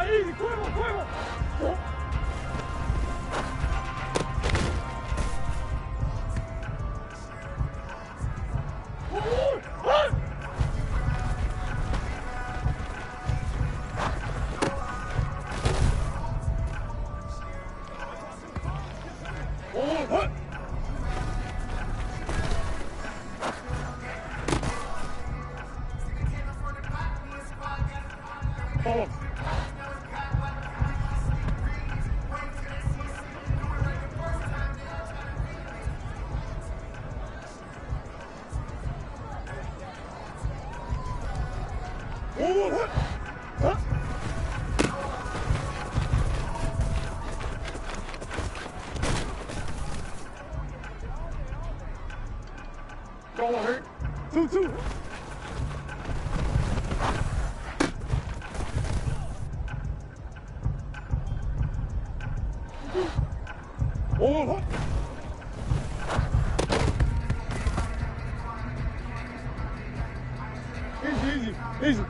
Easy, cuervo, cuervo. Go on, hurt. 2, 2. Oh, easy, easy, easy.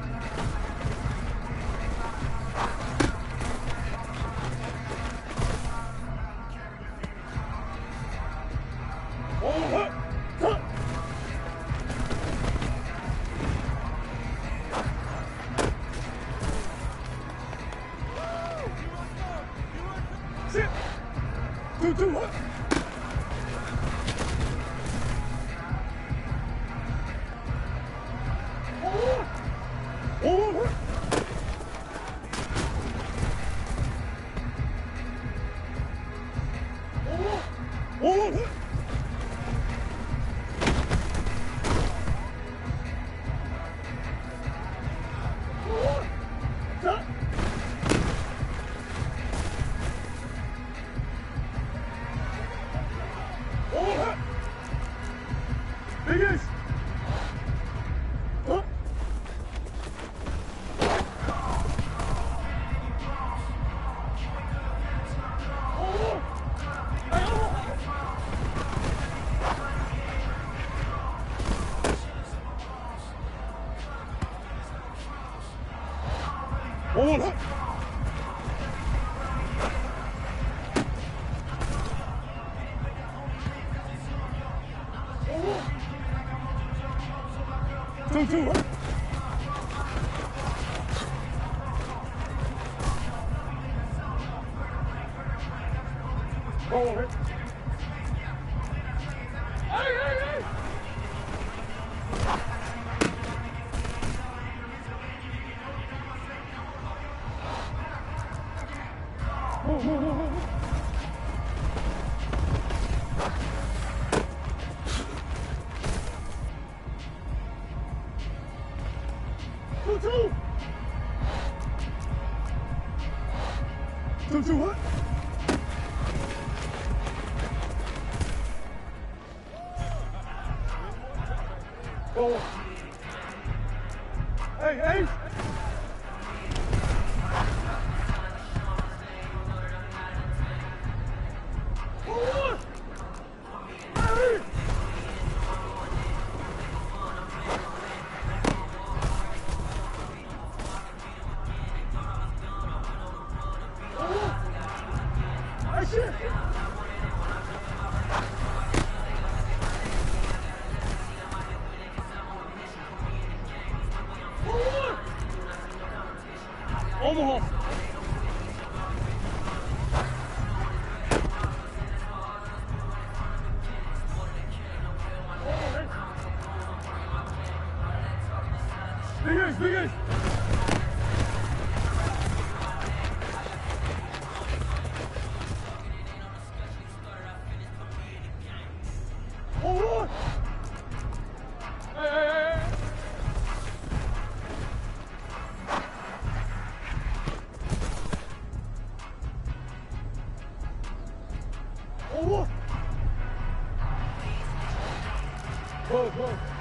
Sit. 2, 2, what? 2-2. Oh, hey. Hey. 2-2. 2-2 what? Oh. Hey. Oh. Hey. Oh. Shit. Omaha. Big Ace. Oh, hey. Oh, what? Go.